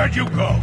Where'd you go?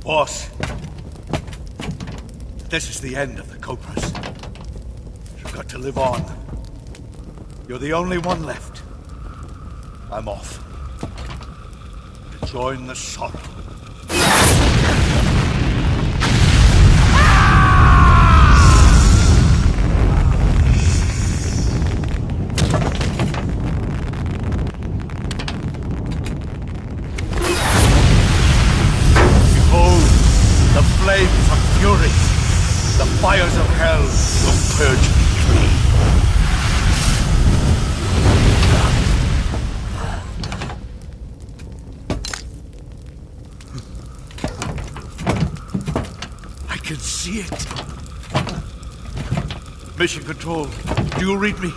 Boss, this is the end of the Cobras. You've got to live on. You're the only one left. I'm off. To join the sorrow. Flames of fury, the fires of hell will purge me clean. I can see it. Mission Control, do you read me?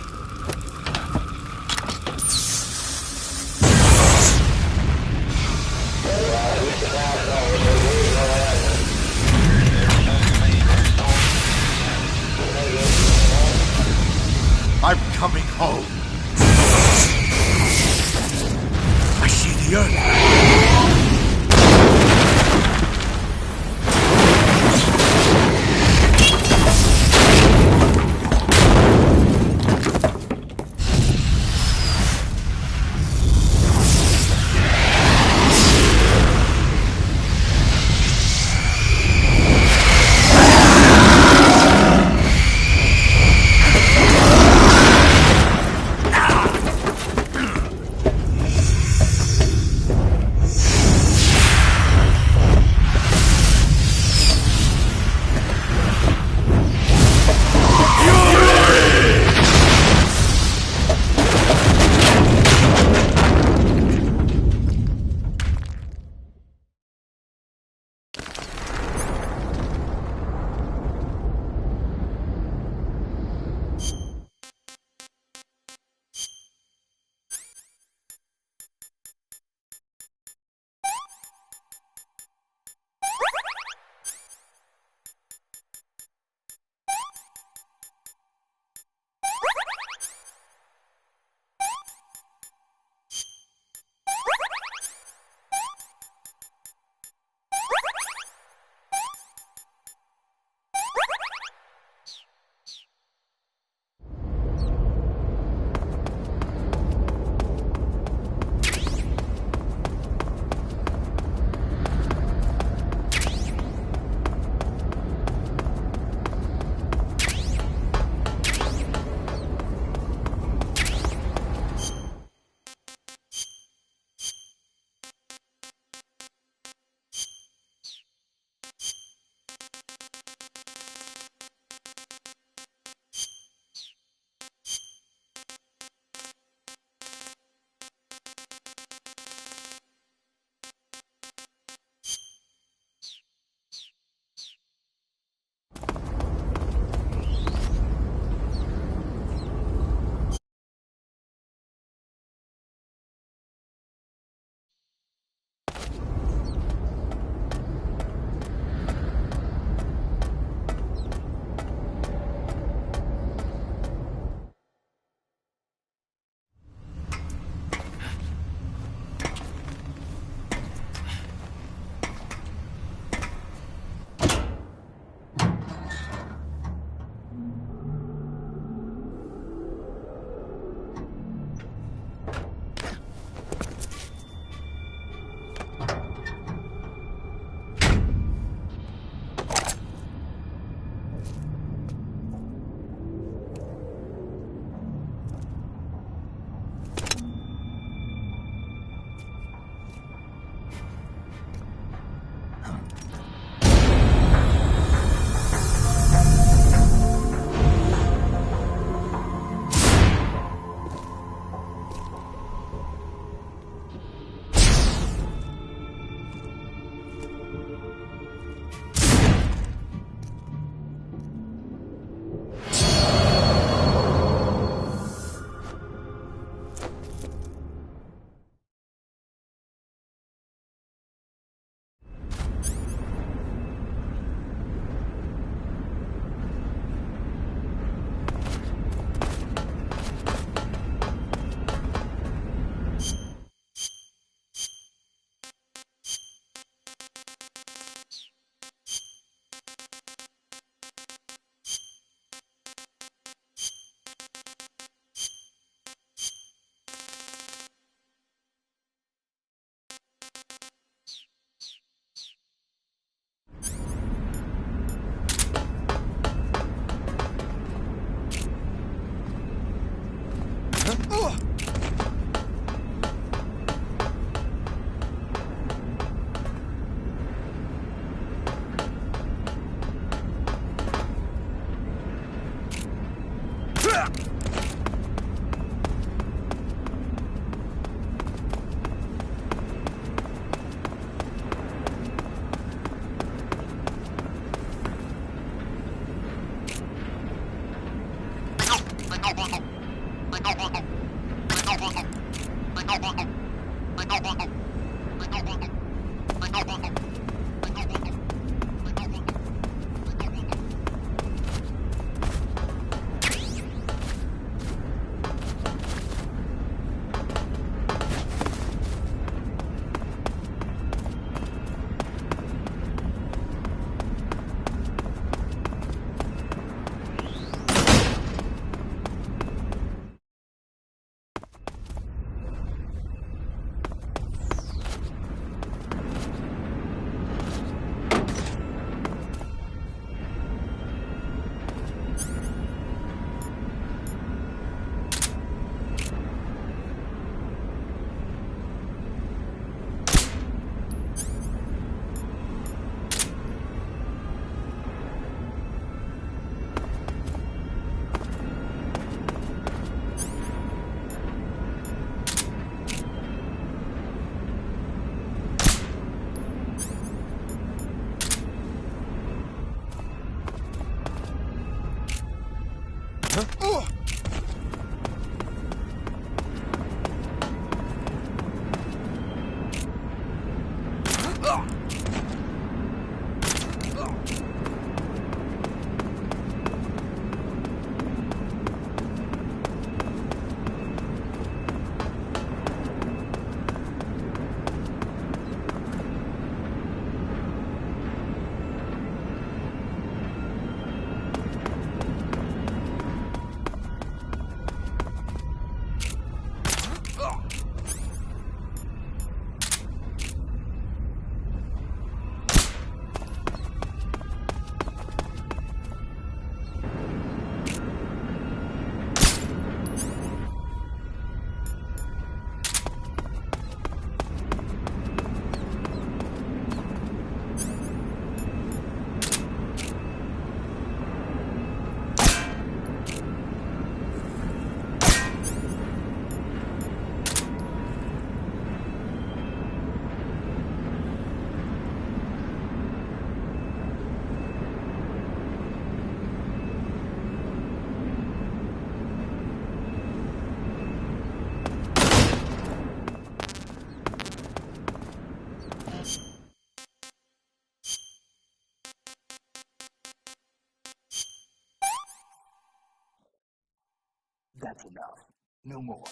That's enough. No more.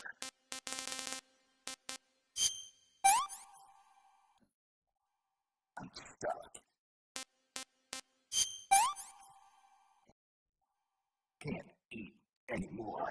I'm stuck. Can't eat anymore.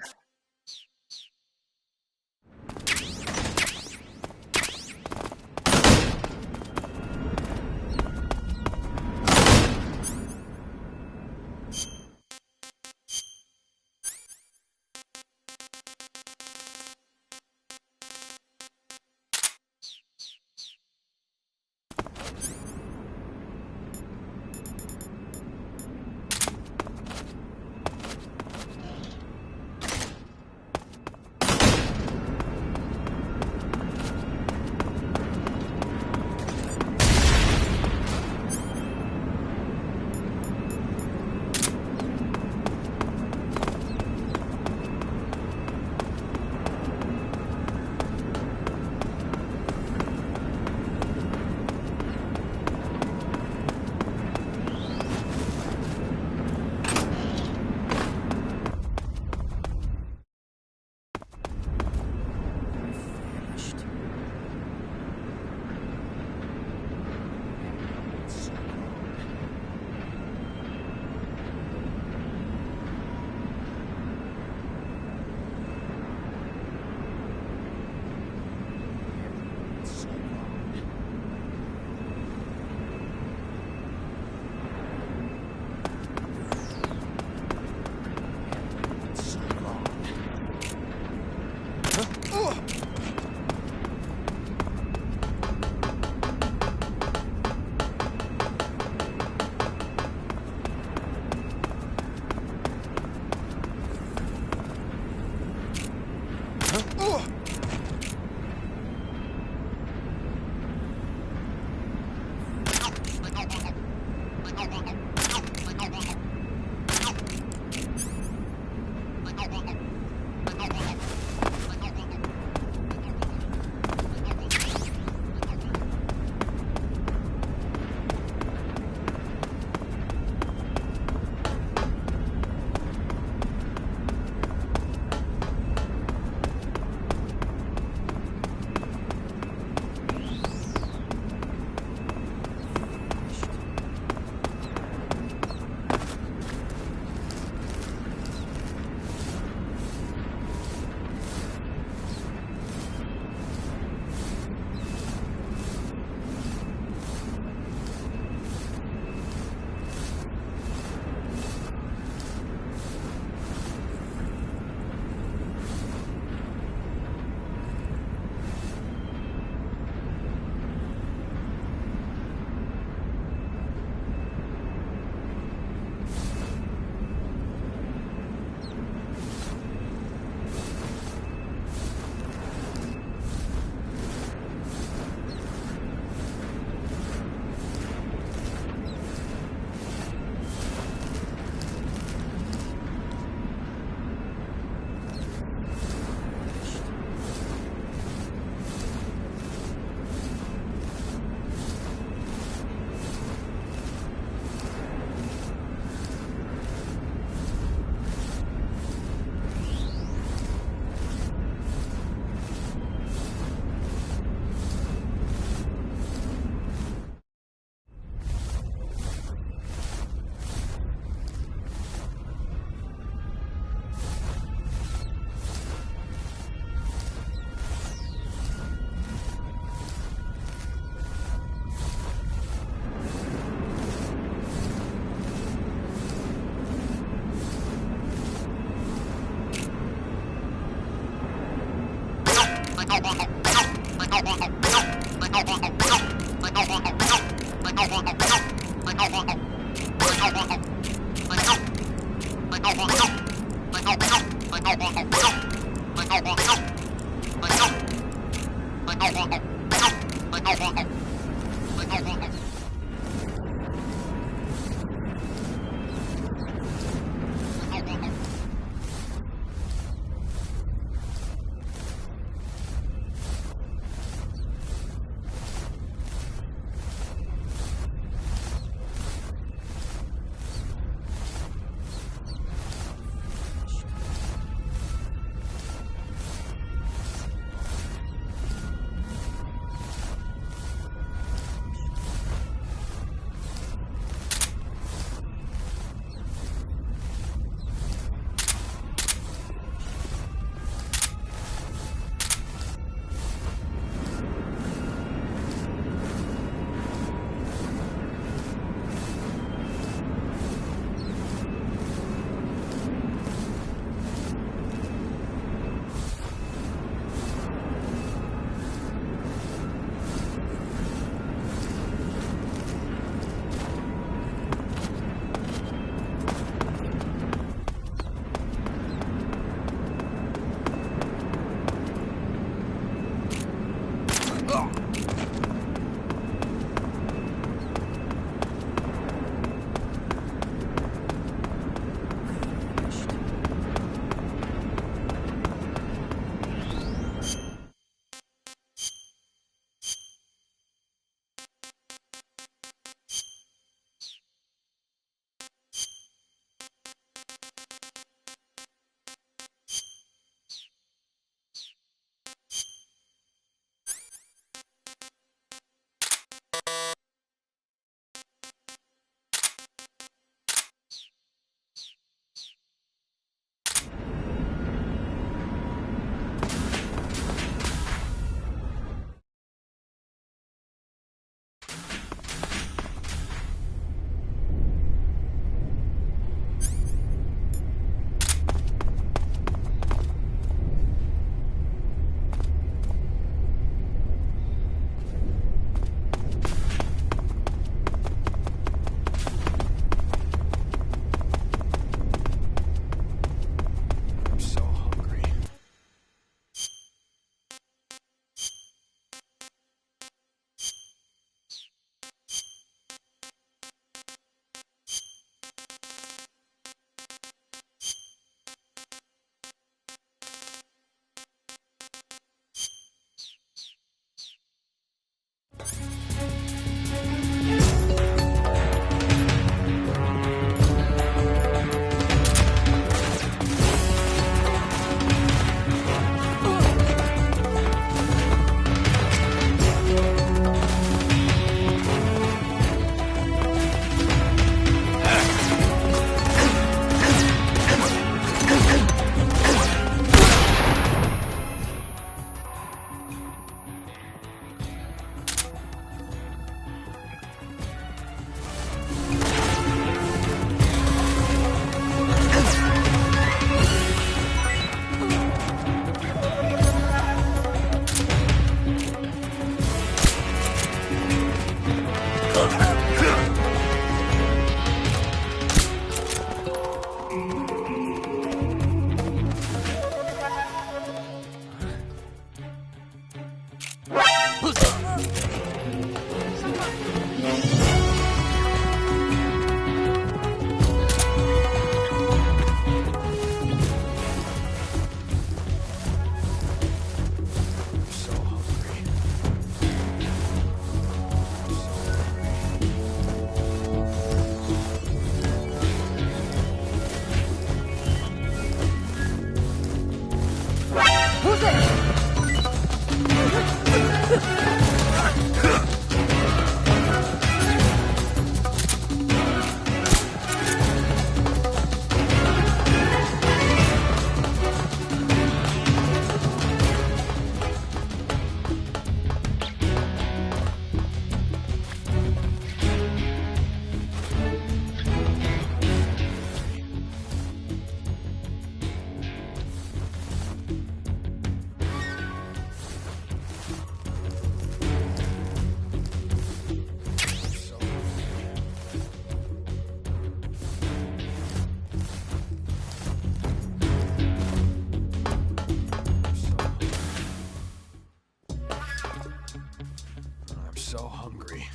so hungry.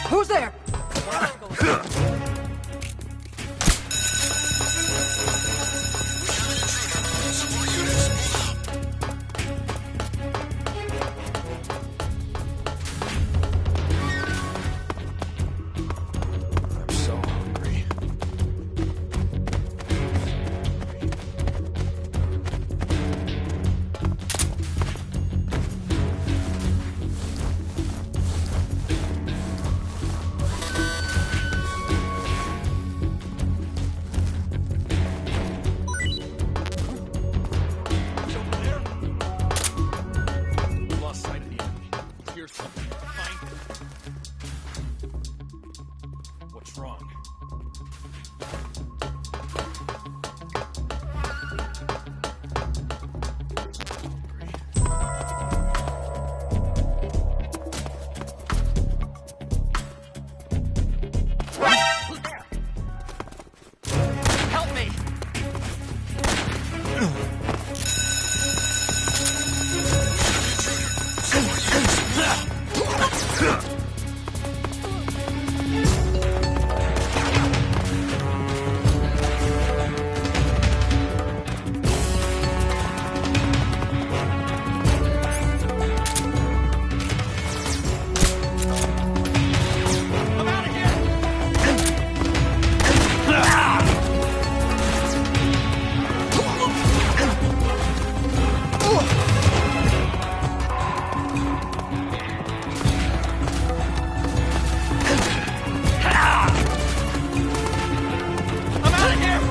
Who's there? I'm so hungry. Lost sight of the enemy. Here's something. Find it. What's wrong? Help me! I'm out of here! I'm out of here!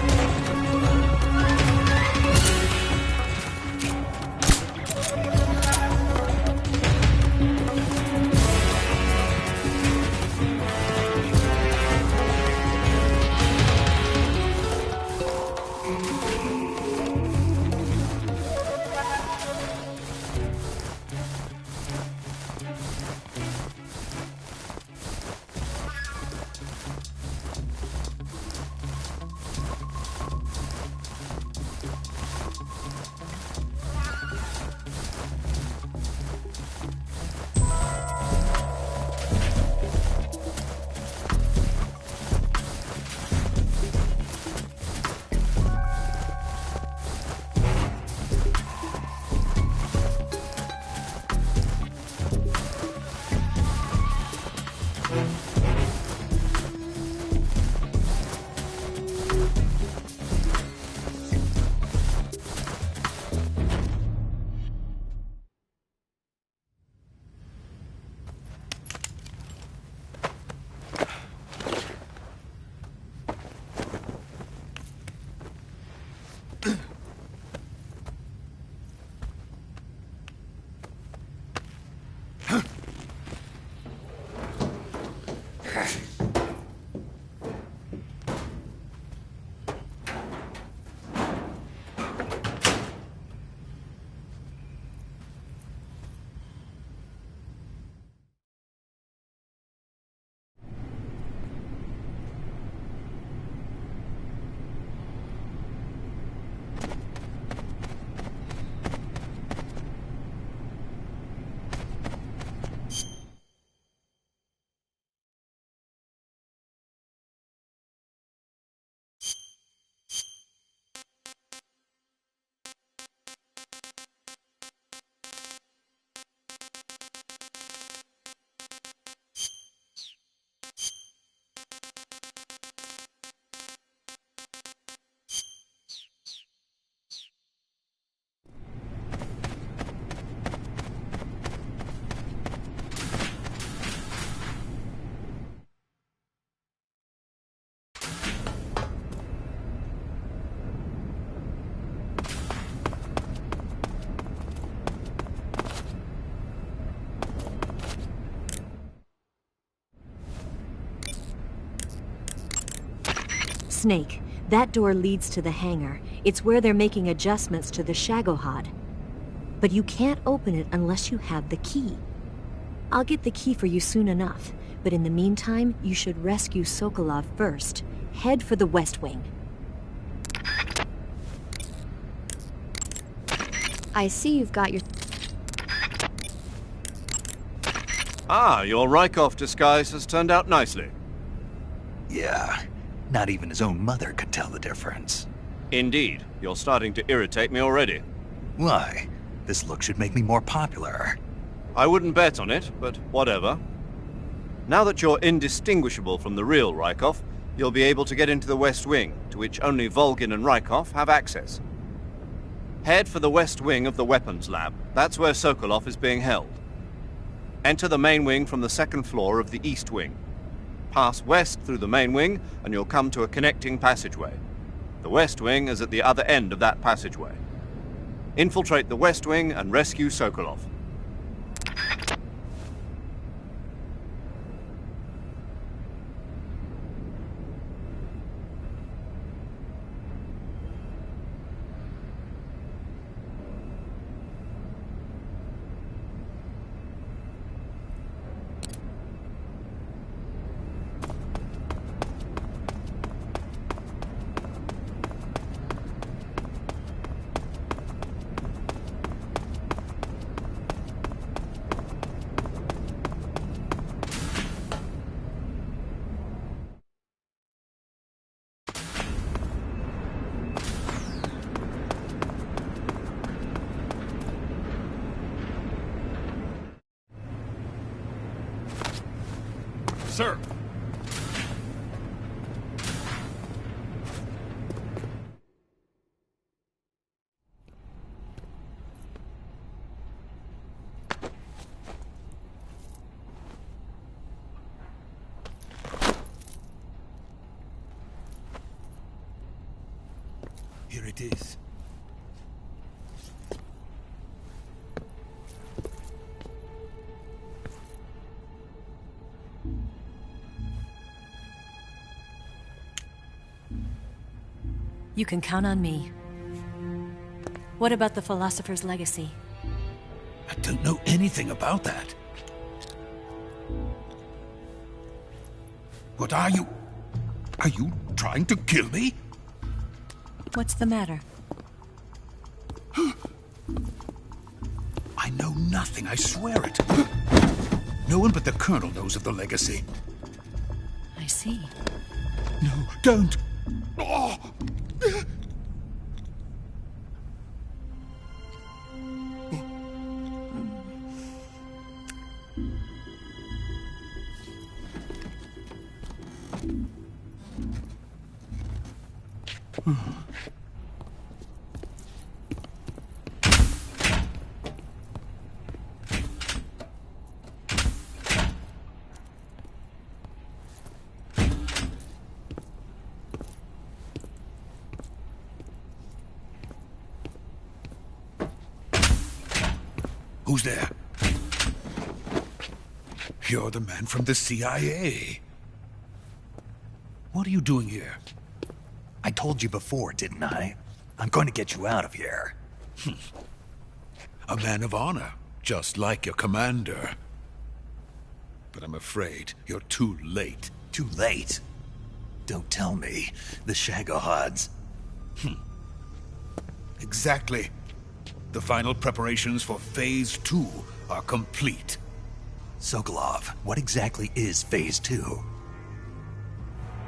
Snake, that door leads to the hangar. It's where they're making adjustments to the Shagohod. But you can't open it unless you have the key. I'll get the key for you soon enough, but in the meantime, you should rescue Sokolov first. Head for the West Wing. I see you've got your... Ah, your Rykov disguise has turned out nicely. Yeah, not even his own mother could tell the difference. Indeed, you're starting to irritate me already. Why? This look should make me more popular. I wouldn't bet on it, but whatever. Now that you're indistinguishable from the real Rykov, you'll be able to get into the West Wing, to which only Volgin and Rykov have access. Head for the West Wing of the Weapons Lab. That's where Sokolov is being held. Enter the main wing from the second floor of the East Wing. Pass west through the main wing, and you'll come to a connecting passageway. The West Wing is at the other end of that passageway. Infiltrate the West Wing and rescue Sokolov. Sir! Here it is. You can count on me. What about the philosopher's legacy? I don't know anything about that. What are you? Are you trying to kill me? What's the matter? I know nothing, I swear it. No one but the Colonel knows of the legacy. I see. No, don't! Oh. Who's there? You're the man from the CIA. What are you doing here? I told you before, didn't I? I'm going to get you out of here. A man of honor, just like your commander. But I'm afraid you're too late. Too late? Don't tell me. The Shagohods. Exactly. The final preparations for Phase 2 are complete. Sokolov, what exactly is Phase 2?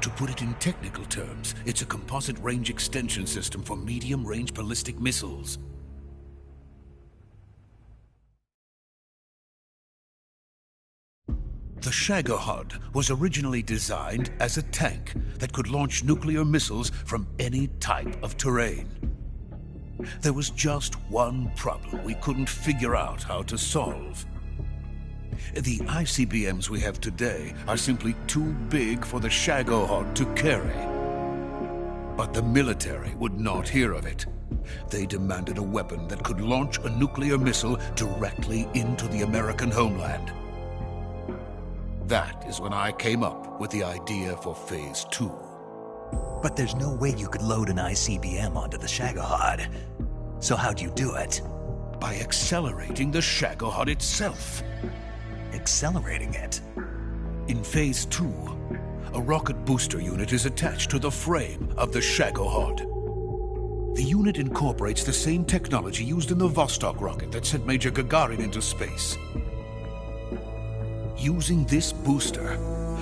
To put it in technical terms, it's a composite range extension system for medium-range ballistic missiles. The Shagohod was originally designed as a tank that could launch nuclear missiles from any type of terrain. There was just one problem we couldn't figure out how to solve. The ICBMs we have today are simply too big for the Shagohod to carry. But the military would not hear of it. They demanded a weapon that could launch a nuclear missile directly into the American homeland. That is when I came up with the idea for Phase 2. But there's no way you could load an ICBM onto the Shagohod. So how'd you do it? By accelerating the Shagohod itself. Accelerating it? In Phase 2, a rocket booster unit is attached to the frame of the Shagohod. The unit incorporates the same technology used in the Vostok rocket that sent Major Gagarin into space. Using this booster,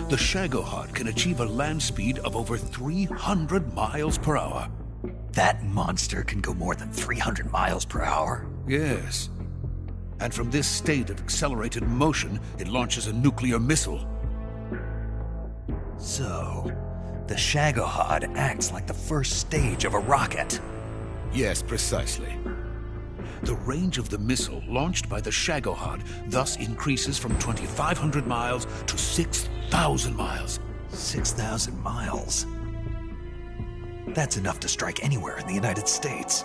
the Shagohod can achieve a land speed of over 300 miles per hour. That monster can go more than 300 miles per hour? Yes. And from this state of accelerated motion, it launches a nuclear missile. So, the Shagohod acts like the first stage of a rocket. Yes, precisely. The range of the missile launched by the Shagohod thus increases from 2,500 miles to 6,000 miles. 6,000 miles? That's enough to strike anywhere in the United States.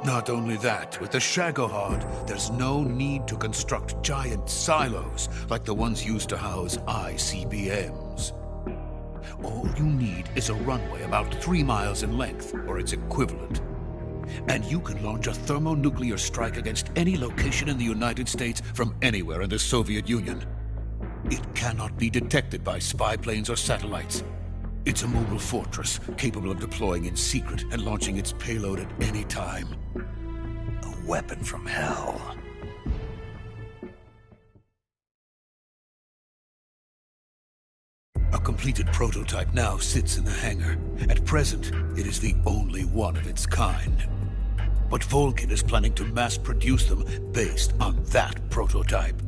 Not only that, with the Shagohod, there's no need to construct giant silos like the ones used to house ICBMs. All you need is a runway about 3 miles in length, or its equivalent. And you can launch a thermonuclear strike against any location in the United States from anywhere in the Soviet Union. It cannot be detected by spy planes or satellites. It's a mobile fortress, capable of deploying in secret and launching its payload at any time. A weapon from hell. A completed prototype now sits in the hangar. At present, it is the only one of its kind. But Volgin is planning to mass produce them based on that prototype.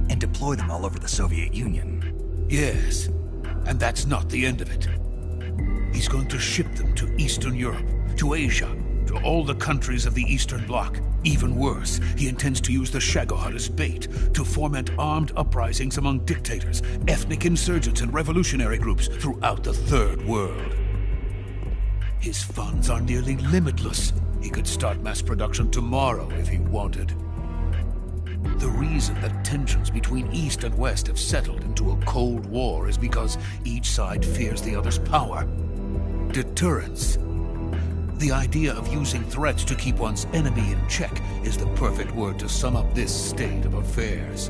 And deploy them all over the Soviet Union. Yes, and that's not the end of it. He's going to ship them to Eastern Europe, to Asia, to all the countries of the Eastern Bloc. Even worse, he intends to use the Shagohod as bait to foment armed uprisings among dictators, ethnic insurgents, and revolutionary groups throughout the Third World. His funds are nearly limitless. He could start mass production tomorrow if he wanted. The reason that tensions between East and West have settled into a Cold War is because each side fears the other's power. Deterrence. The idea of using threats to keep one's enemy in check is the perfect word to sum up this state of affairs.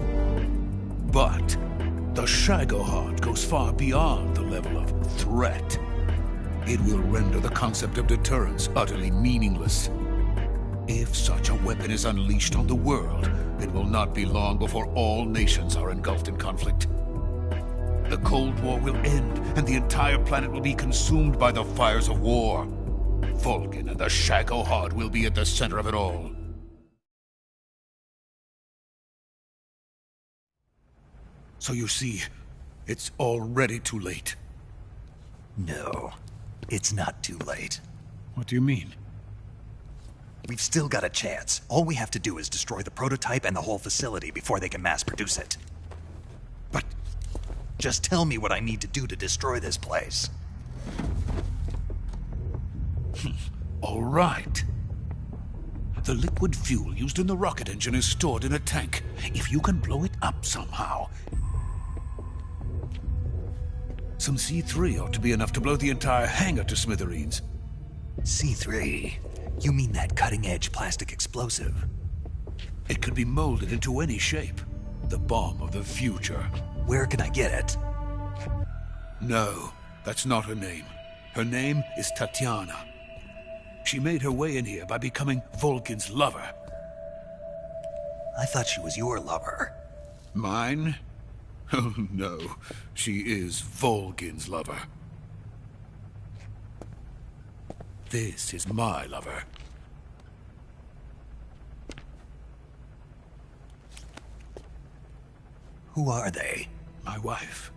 But the Shagohod goes far beyond the level of threat. It will render the concept of deterrence utterly meaningless. If such a weapon is unleashed on the world, it will not be long before all nations are engulfed in conflict. The Cold War will end, and the entire planet will be consumed by the fires of war. Volgin and the Shagohod will be at the center of it all. So you see, it's already too late. No, it's not too late. What do you mean? We've still got a chance. All we have to do is destroy the prototype and the whole facility before they can mass produce it. But just tell me what I need to do to destroy this place. All right. The liquid fuel used in the rocket engine is stored in a tank. If you can blow it up somehow, some C3 ought to be enough to blow the entire hangar to smithereens. C3? You mean that cutting-edge plastic explosive? It could be molded into any shape. The bomb of the future. Where can I get it? No, that's not her name. Her name is Tatiana. She made her way in here by becoming Volgin's lover. I thought she was your lover. Mine? Oh no, she is Volgin's lover. This is my lover. Who are they? My wife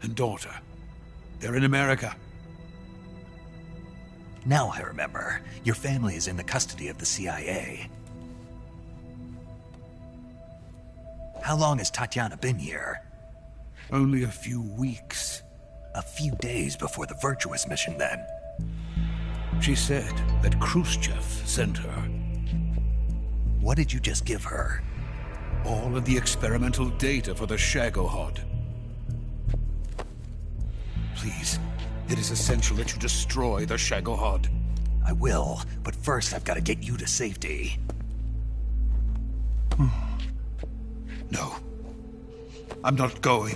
and daughter. They're in America. Now I remember. Your family is in the custody of the CIA. How long has Tatiana been here? Only a few weeks. A few days before the Virtuous mission, then. She said that Khrushchev sent her. What did you just give her? All of the experimental data for the Shagohod. Please, it is essential that you destroy the Shagohod. I will, but first I've got to get you to safety. No. I'm not going.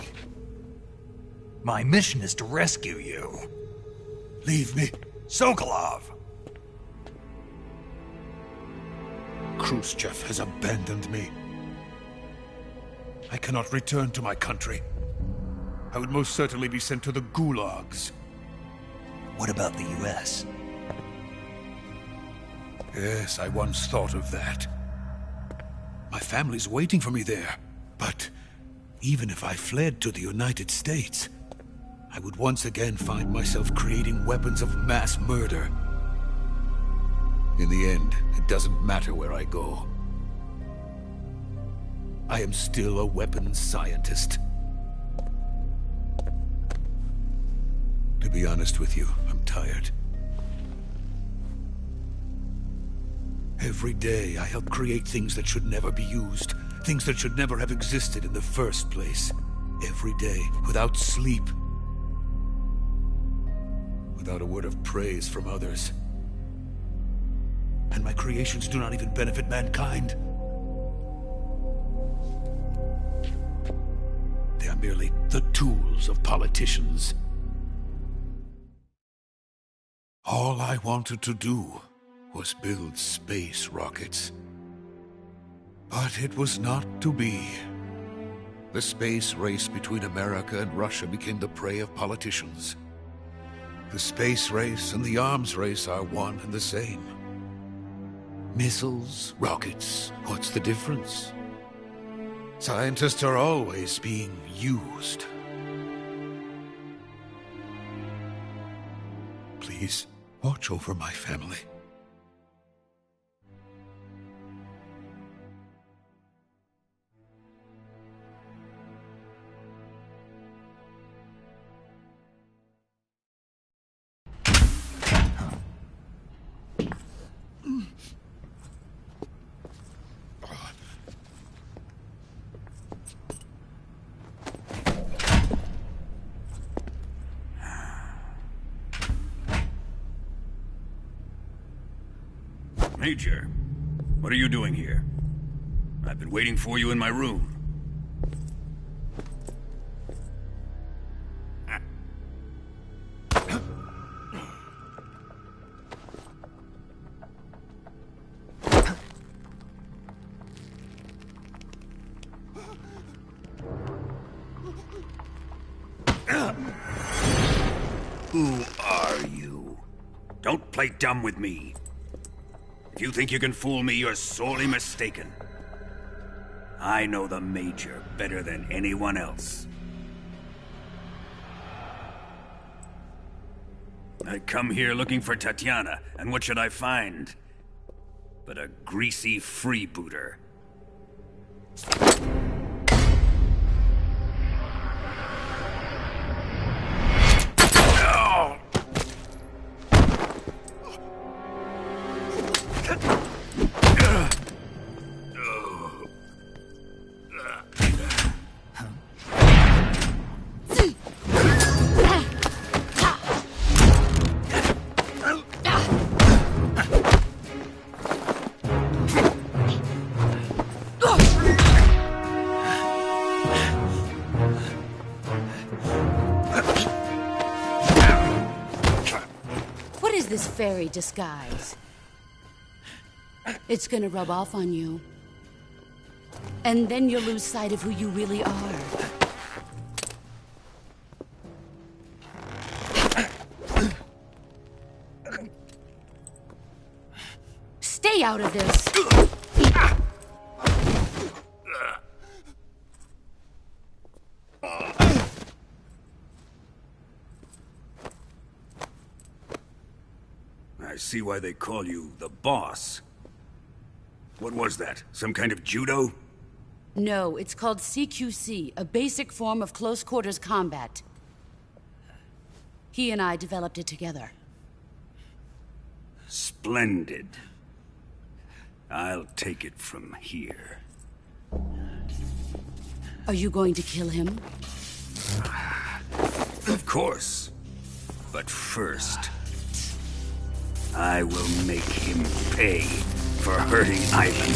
My mission is to rescue you. Leave me. Sokolov! Khrushchev has abandoned me. I cannot return to my country. I would most certainly be sent to the gulags. What about the US? Yes, I once thought of that. My family's waiting for me there. But even if I fled to the United States, I would once again find myself creating weapons of mass murder. In the end, it doesn't matter where I go. I am still a weapons scientist. To be honest with you, I'm tired. Every day, I help create things that should never be used. Things that should never have existed in the first place. Every day, without sleep. Without a word of praise from others. And my creations do not even benefit mankind. They are merely the tools of politicians. All I wanted to do was build space rockets. But it was not to be. The space race between America and Russia became the prey of politicians. The space race and the arms race are one and the same. Missiles, rockets, what's the difference? Scientists are always being used. Please, watch over my family. Major, what are you doing here? I've been waiting for you in my room. Who are you? Don't play dumb with me. If you think you can fool me, you're sorely mistaken. I know the Major better than anyone else. I come here looking for Tatiana, and what should I find? But a greasy freebooter. This fairy disguise. It's gonna rub off on you. And then you'll lose sight of who you really are. Stay out of this! I see why they call you the boss. What was that? Some kind of judo? No, it's called CQC, a basic form of close quarters combat. He and I developed it together. Splendid. I'll take it from here. Are you going to kill him? Of course. But first, I will make him pay for hurting Ivan.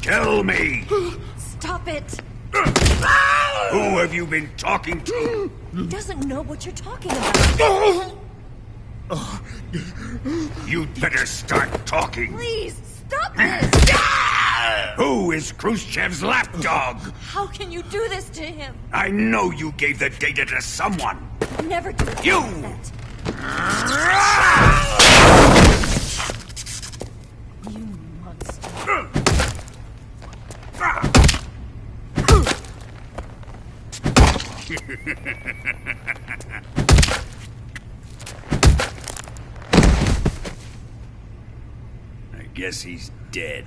Tell me! Stop it! Who have you been talking to? He doesn't know what you're talking about. You'd better start talking. Please, stop this! Who is Khrushchev's lapdog? How can you do this to him? I know you gave the data to someone. Never do You! that. You monster. I guess he's dead.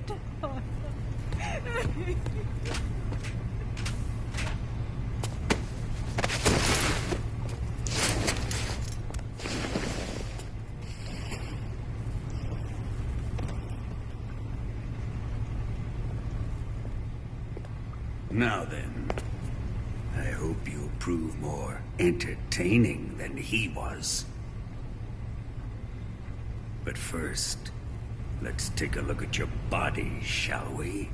Now then, I hope you'll prove more entertaining than he was. But first, let's take a look at your body, shall we?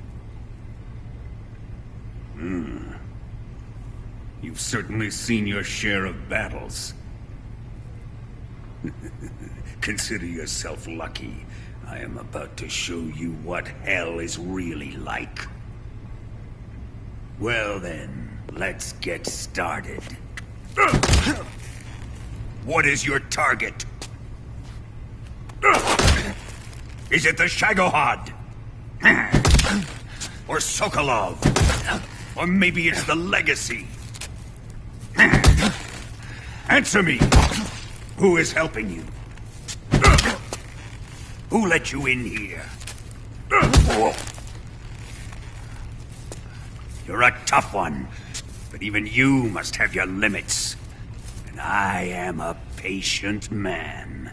You've certainly seen your share of battles. Consider yourself lucky. I am about to show you what hell is really like. Well then, let's get started. What is your target? Is it the Shagohod? Or Sokolov? Or maybe it's the Legacy? Answer me! Who is helping you? Who let you in here? You're a tough one, but even you must have your limits. And I am a patient man.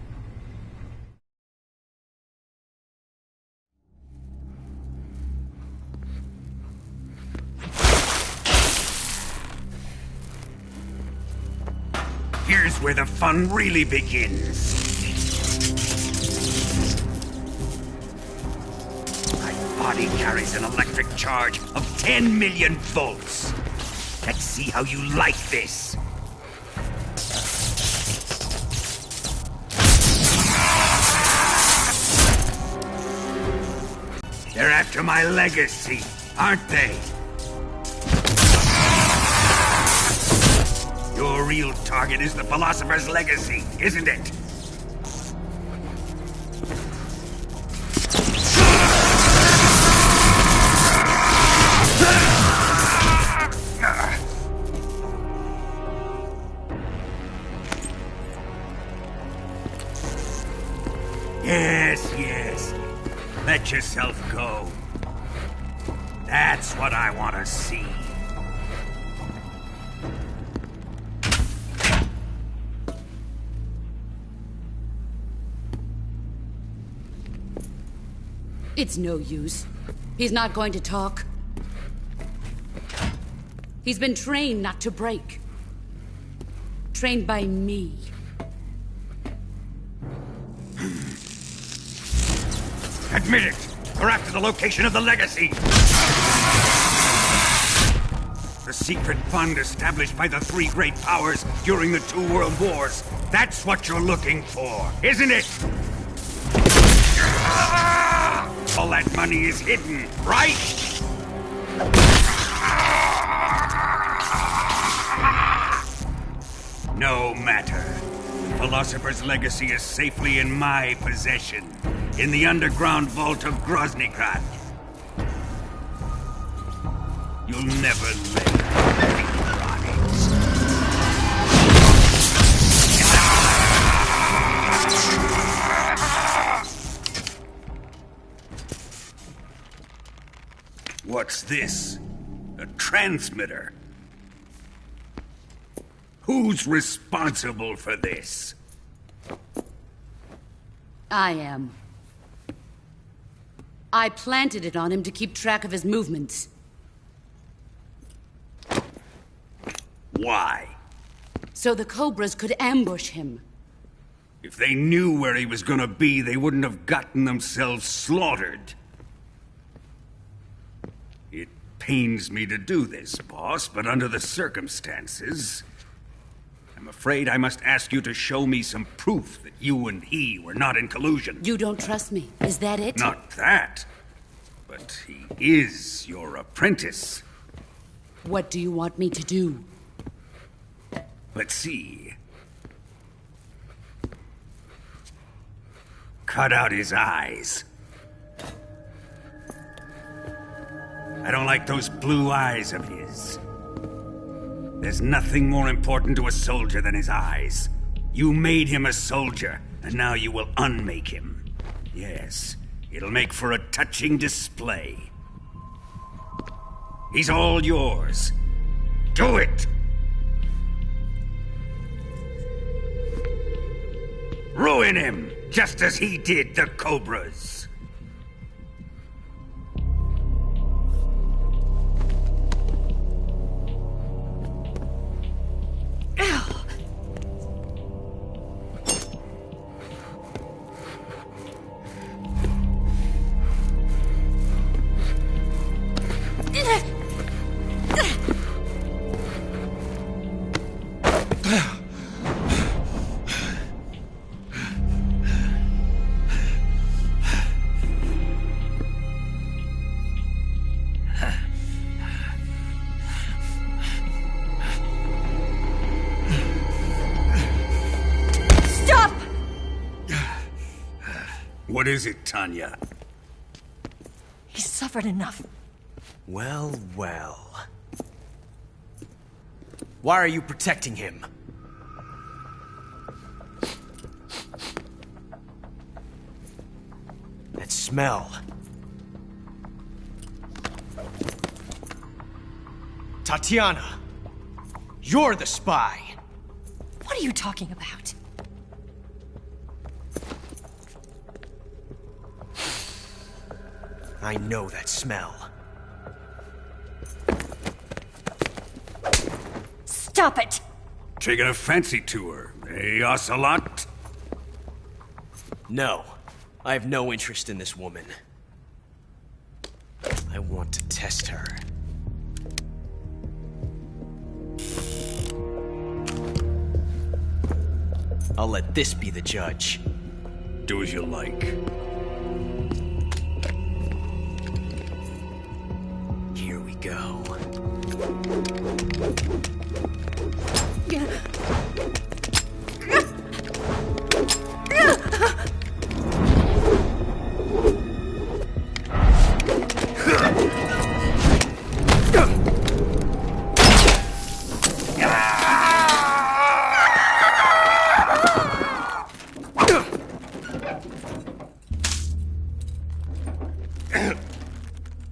Here's where the fun really begins. My body carries an electric charge of 10 million volts. Let's see how you like this. They're after my legacy, aren't they? Your real target is the Philosopher's Legacy, isn't it? Yes. Let yourself go. That's what I want to see. It's no use. He's not going to talk. He's been trained not to break. Trained by me. Admit it! We're after the location of the legacy! The secret fund established by the three great powers during the 2 world wars. That's what you're looking for, isn't it? All that money is hidden, right? No matter. The Philosopher's legacy is safely in my possession, in the underground vault of Groznygrad. You'll never live, Ronnie. What's this? A transmitter? Who's responsible for this? I am. I planted it on him to keep track of his movements. Why? So the Cobras could ambush him. If they knew where he was gonna be, they wouldn't have gotten themselves slaughtered. It pains me to do this, boss, but under the circumstances, I'm afraid I must ask you to show me some proof that you and he were not in collusion. You don't trust me, is that it? Not that, but he is your apprentice. What do you want me to do? Let's see. Cut out his eyes. I don't like those blue eyes of his. There's nothing more important to a soldier than his eyes. You made him a soldier, and now you will unmake him. Yes, it'll make for a touching display. He's all yours. Do it! Ruin him, just as he did the Cobras. What is it, Tanya? He's suffered enough. Well, well. Why are you protecting him? That smell. Tatiana, you're the spy. What are you talking about? I know that smell. Stop it! Taking a fancy to her, eh, Ocelot? No, I have no interest in this woman. I want to test her. I'll let this be the judge. Do as you like. Here we go.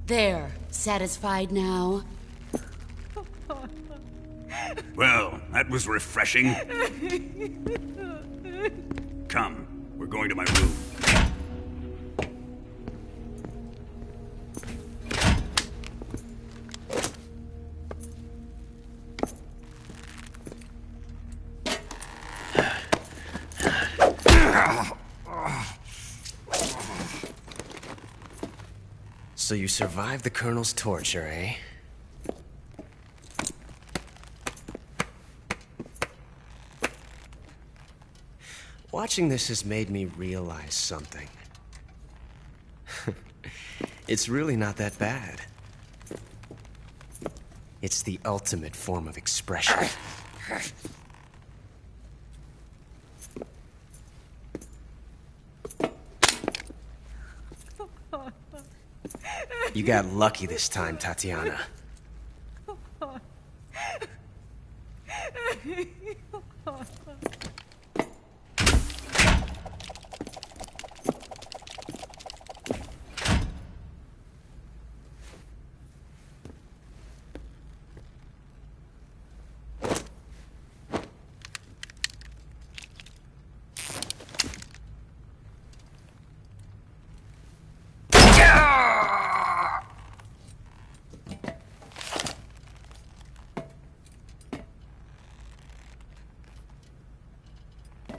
There. Satisfied now? Well, that was refreshing. Come, we're going to my room. So you survived the Colonel's torture, eh? Watching this has made me realize something. It's really not that bad. It's the ultimate form of expression. You got lucky this time, Tatiana.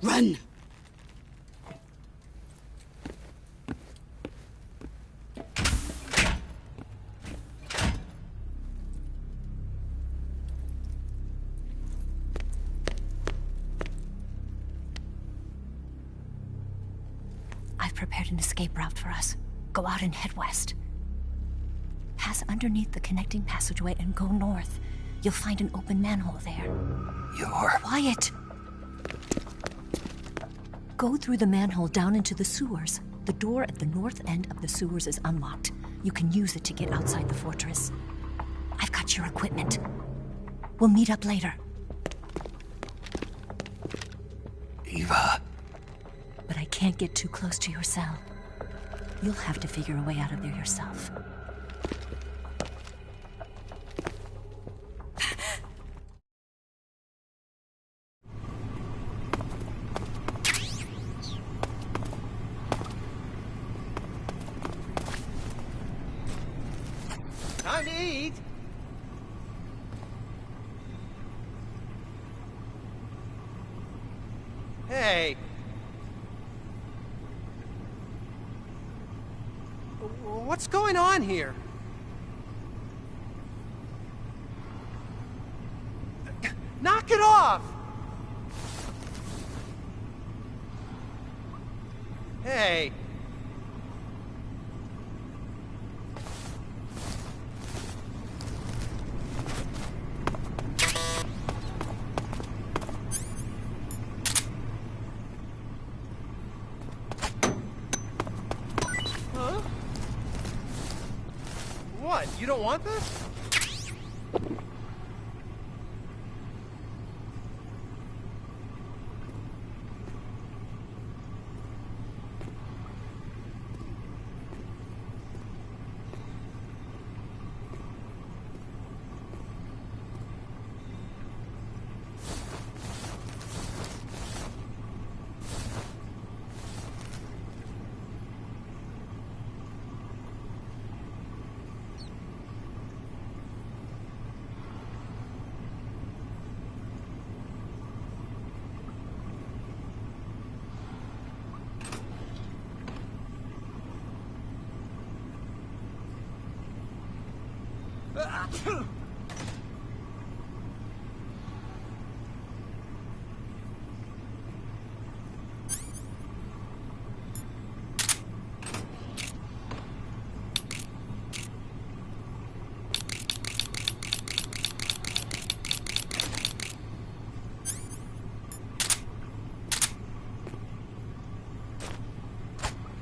Run! I've prepared an escape route for us. Go out and head west. Pass underneath the connecting passageway and go north. You'll find an open manhole there. You're... Quiet! Go through the manhole down into the sewers. The door at the north end of the sewers is unlocked. You can use it to get outside the fortress. I've got your equipment. We'll meet up later. Eva... But I can't get too close to your cell. You'll have to figure a way out of there yourself. Time to eat. Hey. What's going on here? Knock it off! Hey. Huh? What? You don't want this?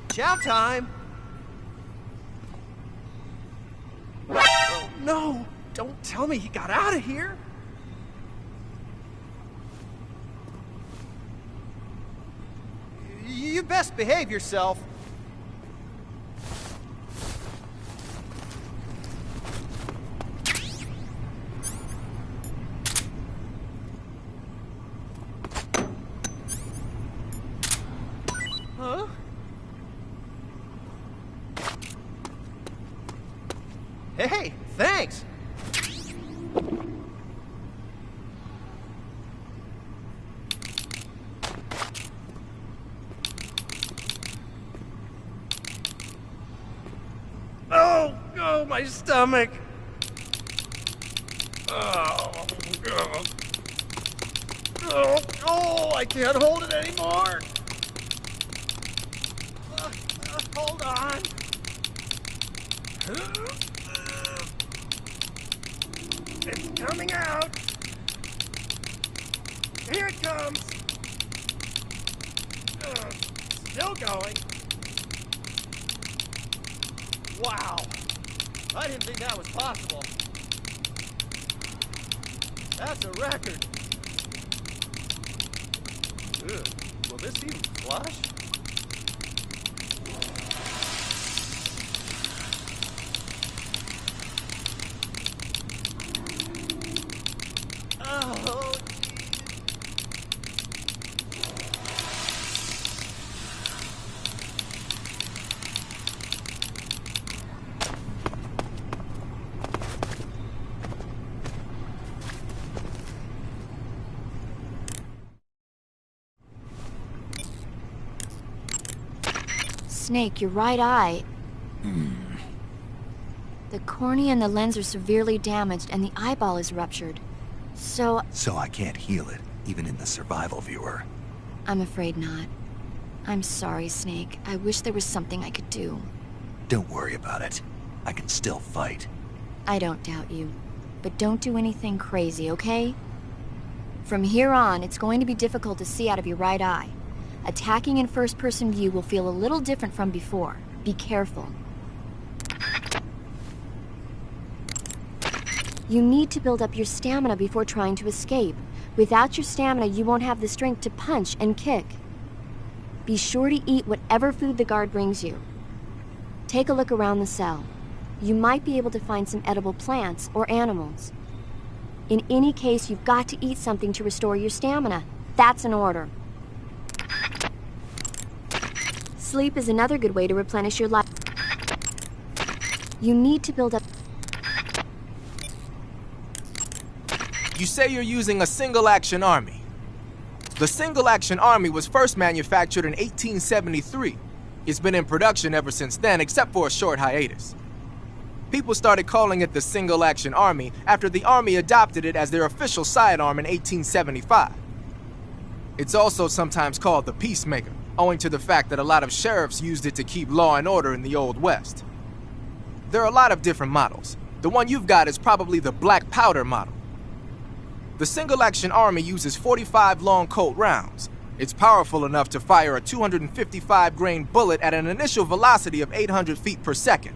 Chow time! Oh, no! Don't tell me he got out of here! You best behave yourself. Huh? Hey, thanks! my stomach. Oh, I can't hold it anymore. Hold on. It's coming out. Here it comes. Still going. Wow. I didn't think that was possible. That's a record. Ugh. Will this even flush? Oh, Snake, your right eye. The cornea and the lens are severely damaged, and the eyeball is ruptured. So I can't heal it, even in the survival viewer. I'm afraid not. I'm sorry, Snake. I wish there was something I could do. Don't worry about it. I can still fight. I don't doubt you. But don't do anything crazy, okay? From here on, it's going to be difficult to see out of your right eye. Attacking in first-person view will feel a little different from before. Be careful. You need to build up your stamina before trying to escape. Without your stamina, you won't have the strength to punch and kick. Be sure to eat whatever food the guard brings you. Take a look around the cell. You might be able to find some edible plants or animals. In any case, you've got to eat something to restore your stamina. That's an order. Sleep is another good way to replenish your life. You need to build up... You say you're using a single-action army. The single-action army was first manufactured in 1873. It's been in production ever since then, except for a short hiatus. People started calling it the single-action army after the army adopted it as their official sidearm in 1875. It's also sometimes called the Peacemaker, owing to the fact that a lot of sheriffs used it to keep law and order in the Old West. There are a lot of different models. The one you've got is probably the black powder model. The single-action army uses 45 long Colt rounds. It's powerful enough to fire a 255-grain bullet at an initial velocity of 800 feet per second.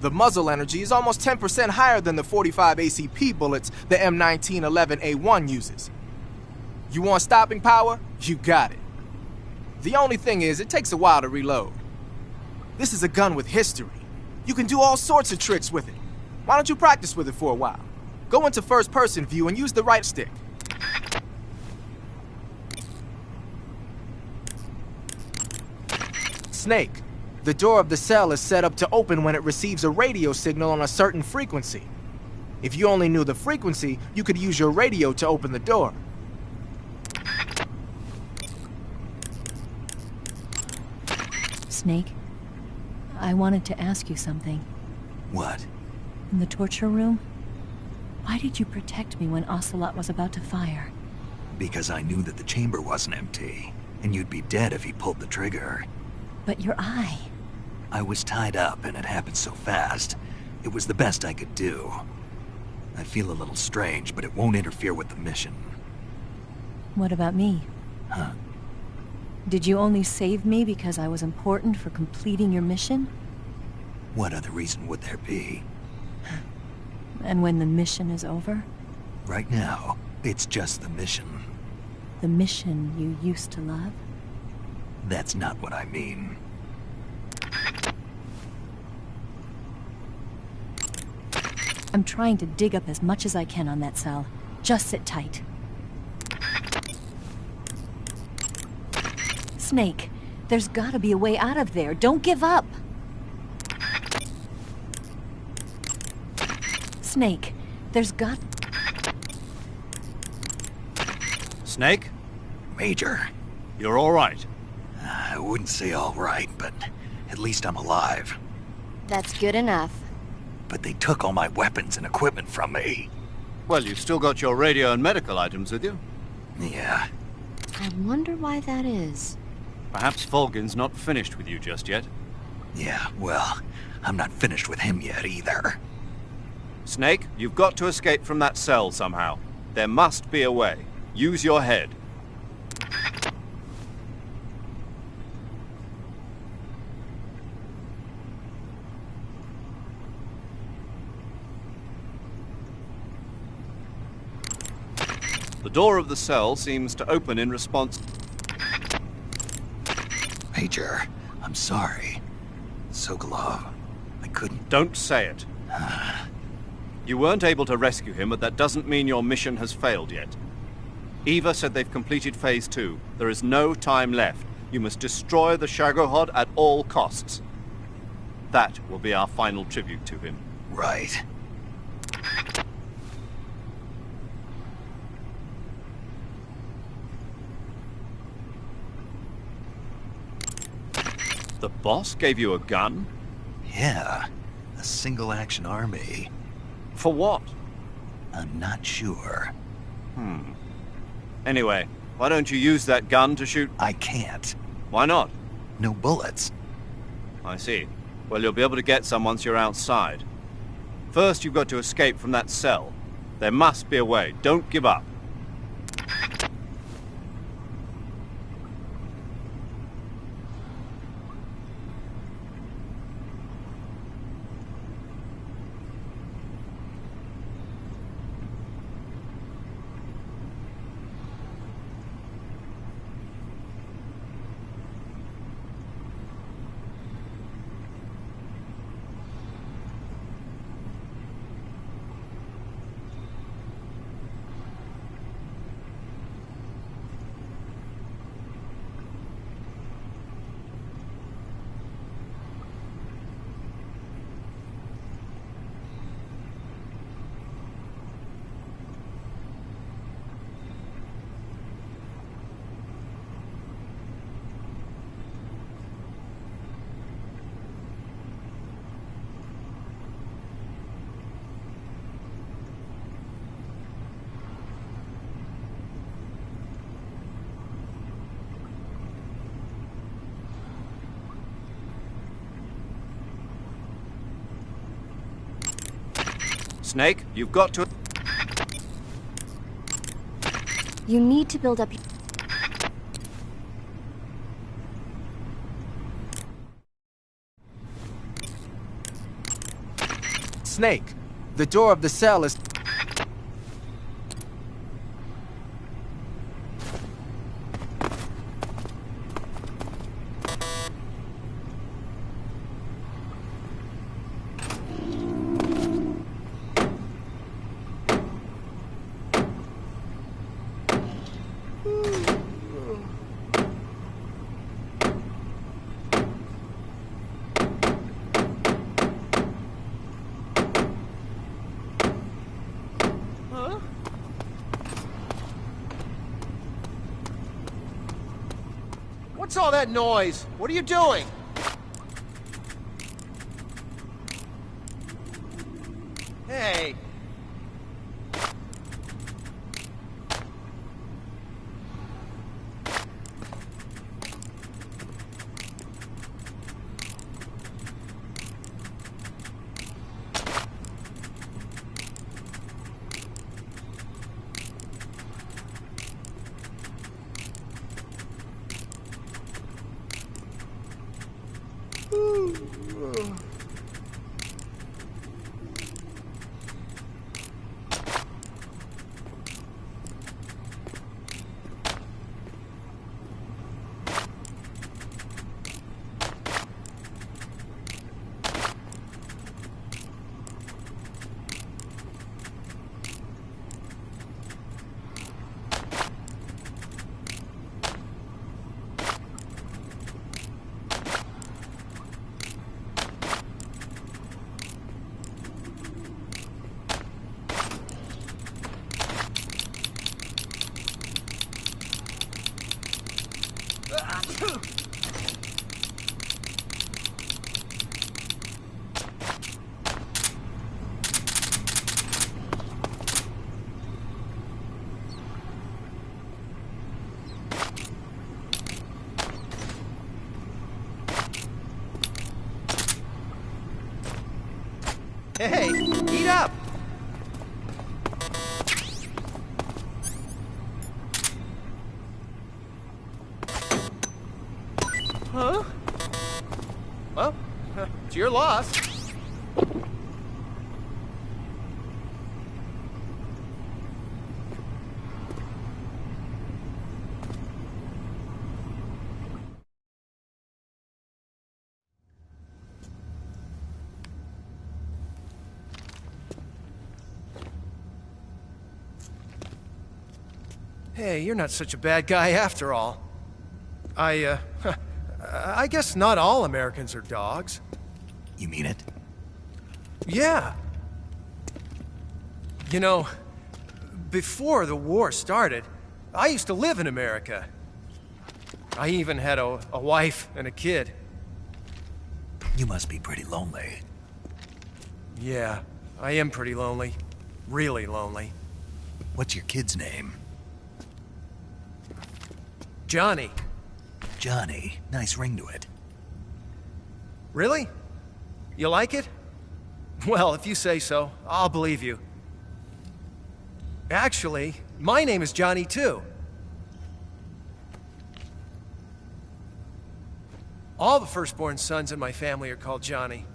The muzzle energy is almost 10% higher than the 45 ACP bullets the M1911A1 uses. You want stopping power? You got it. The only thing is, it takes a while to reload. This is a gun with history. You can do all sorts of tricks with it. Why don't you practice with it for a while? Go into first-person view and use the right stick. Snake, the door of the cell is set up to open when it receives a radio signal on a certain frequency. If you only knew the frequency, you could use your radio to open the door. Snake, I wanted to ask you something. What? In the torture room? Why did you protect me when Ocelot was about to fire? Because I knew that the chamber wasn't empty, and you'd be dead if he pulled the trigger. But your eye... I was tied up, and it happened so fast. It was the best I could do. I feel a little strange, but it won't interfere with the mission. What about me? Huh? Did you only save me because I was important for completing your mission? What other reason would there be? And when the mission is over? Right now, it's just the mission. The mission you used to love? That's not what I mean. I'm trying to dig up as much as I can on that cell. Just sit tight. Snake, there's gotta be a way out of there. Don't give up! Snake, there's got... Snake? Major. You're all right. I wouldn't say all right, but at least I'm alive. That's good enough. but they took all my weapons and equipment from me. Well, you've still got your radio and medical items with you. Yeah. I wonder why that is. Perhaps Volgin's not finished with you just yet. Yeah, well, I'm not finished with him yet either. Snake, you've got to escape from that cell somehow. There must be a way. Use your head. The door of the cell seems to open in response. Major, I'm sorry. Sokolov, I couldn't... Don't say it. You weren't able to rescue him, but that doesn't mean your mission has failed yet. Eva said they've completed Phase 2. There is no time left. You must destroy the Shagohod at all costs. That will be our final tribute to him. Right. The boss gave you a gun? Yeah, a single-action army. For what? I'm not sure. Anyway, why don't you use that gun to shoot? I can't. Why not? No bullets. I see. Well, you'll be able to get some once you're outside. First, you've got to escape from that cell. There must be a way. Don't give up. Snake, you've got to... You need to build up... Snake, the door of the cell is... What's all that noise? What are you doing? Hey. It's your loss. Hey, you're not such a bad guy after all. I guess not all Americans are dogs. You mean it? Yeah. You know, before the war started, I used to live in America. I even had a wife and a kid. You must be pretty lonely. Yeah, I am pretty lonely. Really lonely. What's your kid's name? Johnny. Johnny. Nice ring to it. Really? You like it? Well, if you say so, I'll believe you. Actually, my name is Johnny too. All the firstborn sons in my family are called Johnny.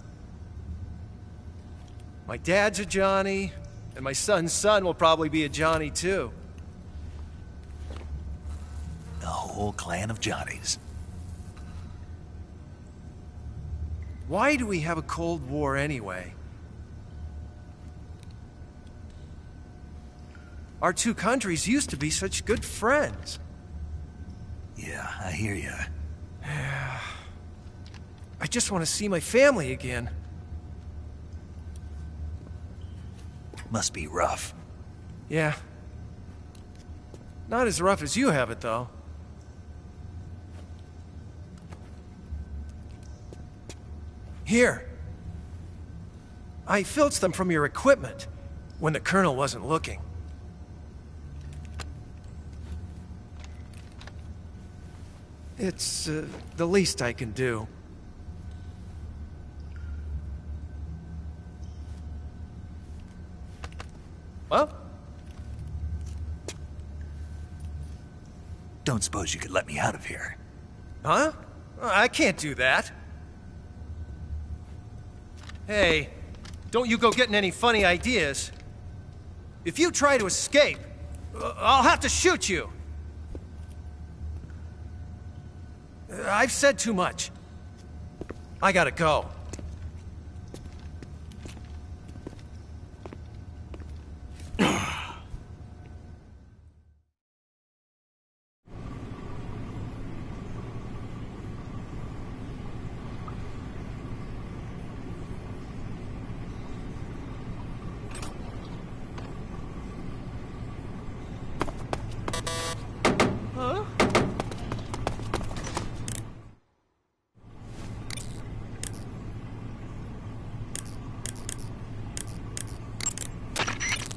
My dad's a Johnny, and my son's son will probably be a Johnny too. The whole clan of Johnnies. Why do we have a Cold War anyway? Our two countries used to be such good friends. Yeah, I hear you. I just want to see my family again. Must be rough. Yeah. Not as rough as you have it, though. Here. I filched them from your equipment when the Colonel wasn't looking. It's the least I can do. Well? Don't suppose you could let me out of here? Huh? I can't do that. Hey, don't you go getting any funny ideas. If you try to escape, I'll have to shoot you. I've said too much. I gotta go.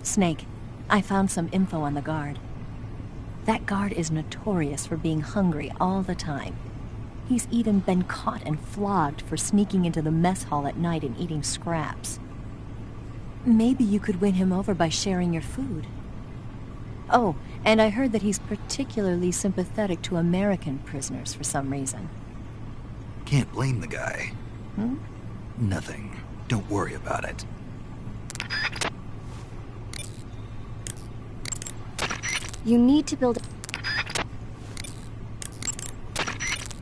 Snake, I found some info on the guard. That guard is notorious for being hungry all the time. He's even been caught and flogged for sneaking into the mess hall at night and eating scraps. Maybe you could win him over by sharing your food. Oh, and I heard that he's particularly sympathetic to American prisoners for some reason. Can't blame the guy. Hmm? Nothing. Don't worry about it. You need to build...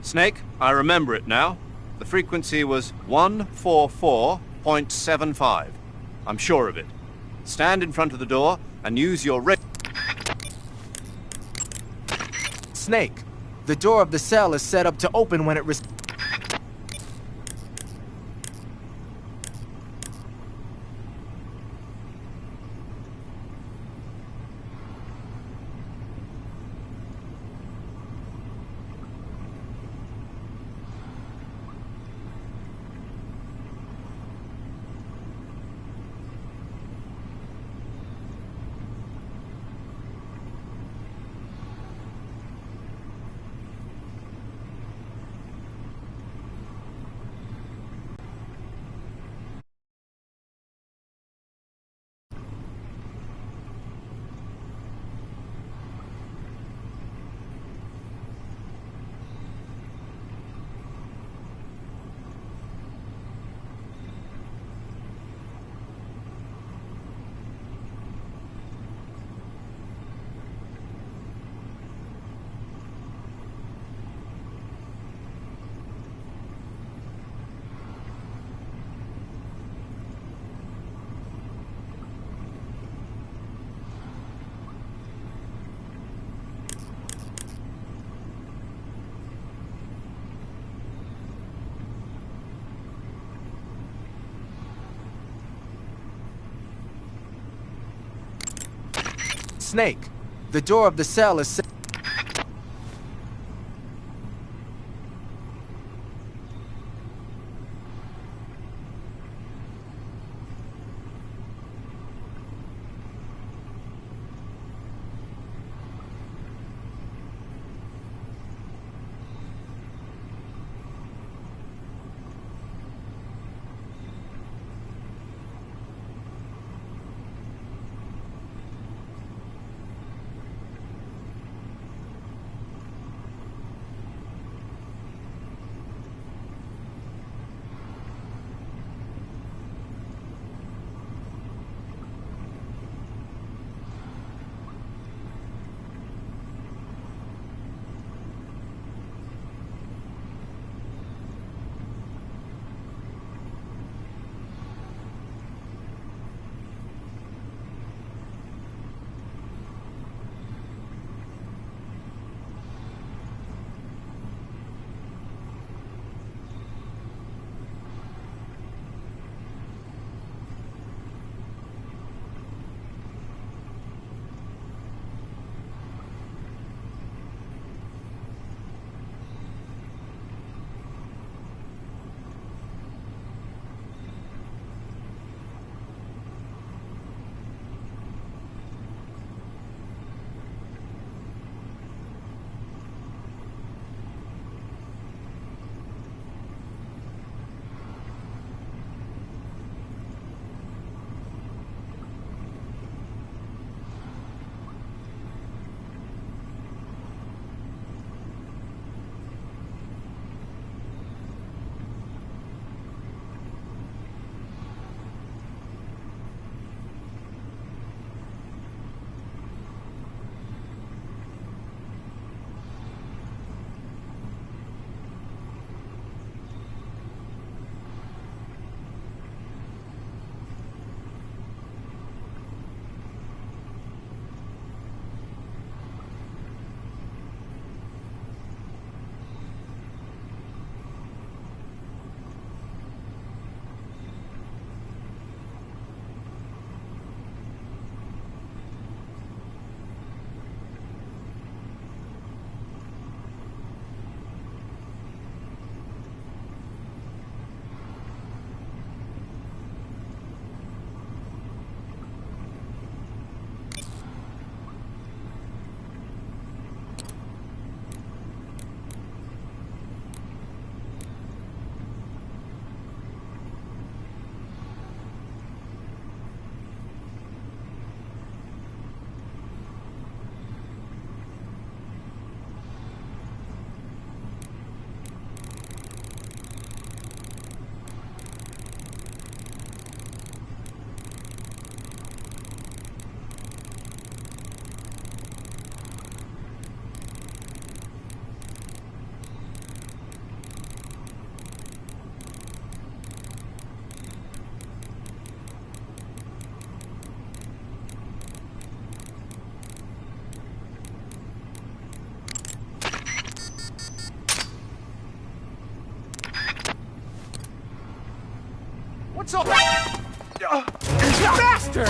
Snake, I remember it now. The frequency was 144.75. I'm sure of it. Stand in front of the door and use your Snake, the door of the cell is set up to open when it snake. The door of the cell is... What's up? Master!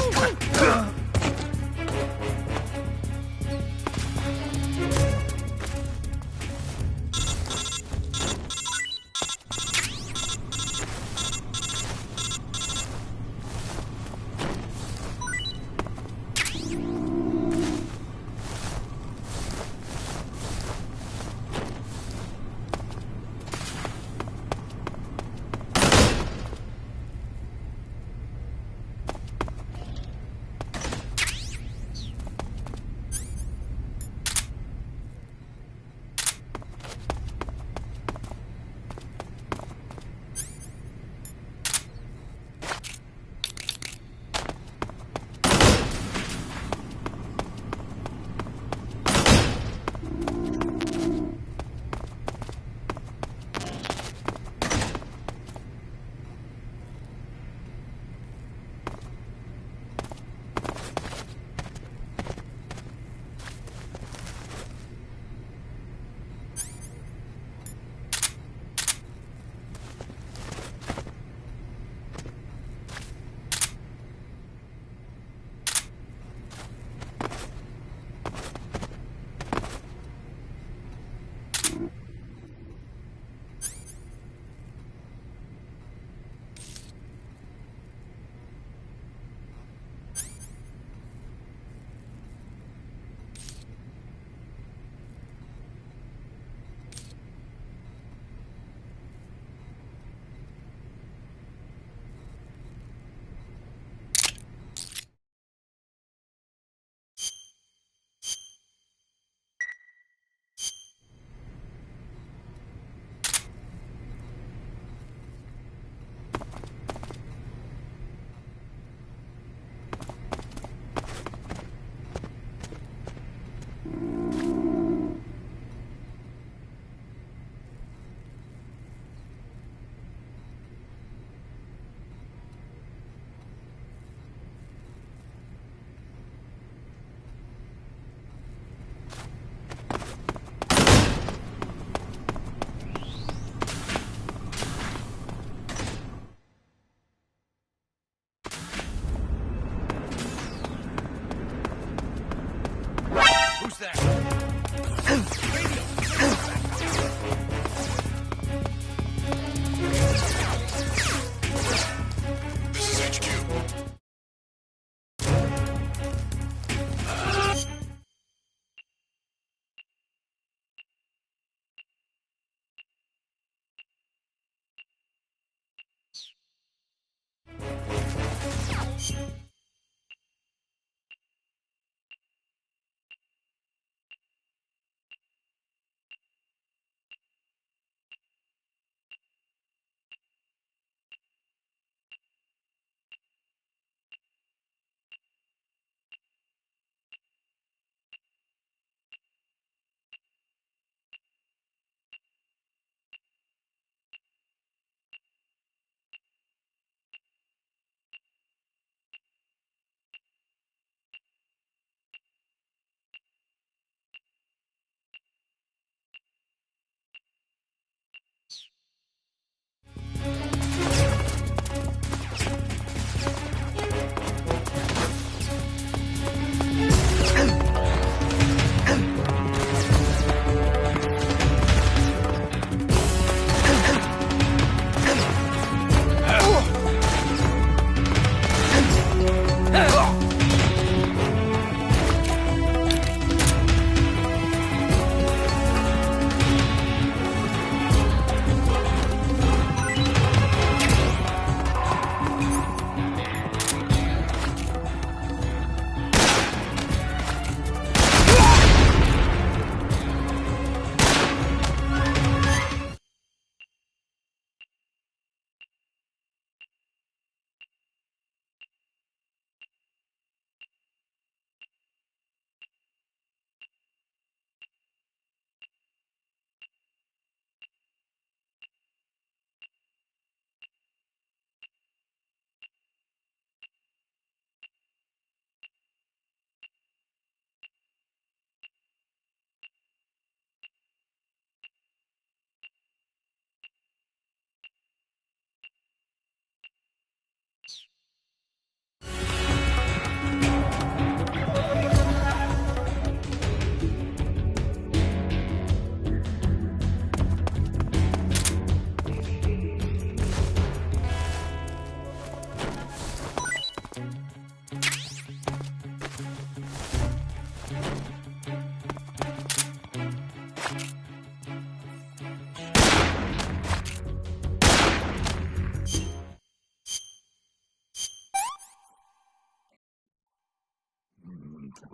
This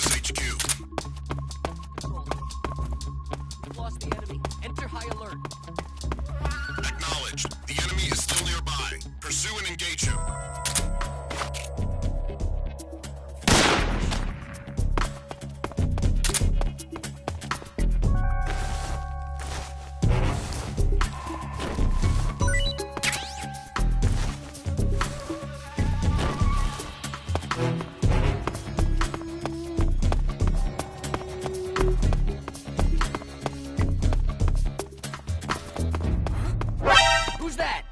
is HQ. We've lost the enemy. Enter high alert. Acknowledged. The enemy is still nearby. Pursue and engage him. Who's that?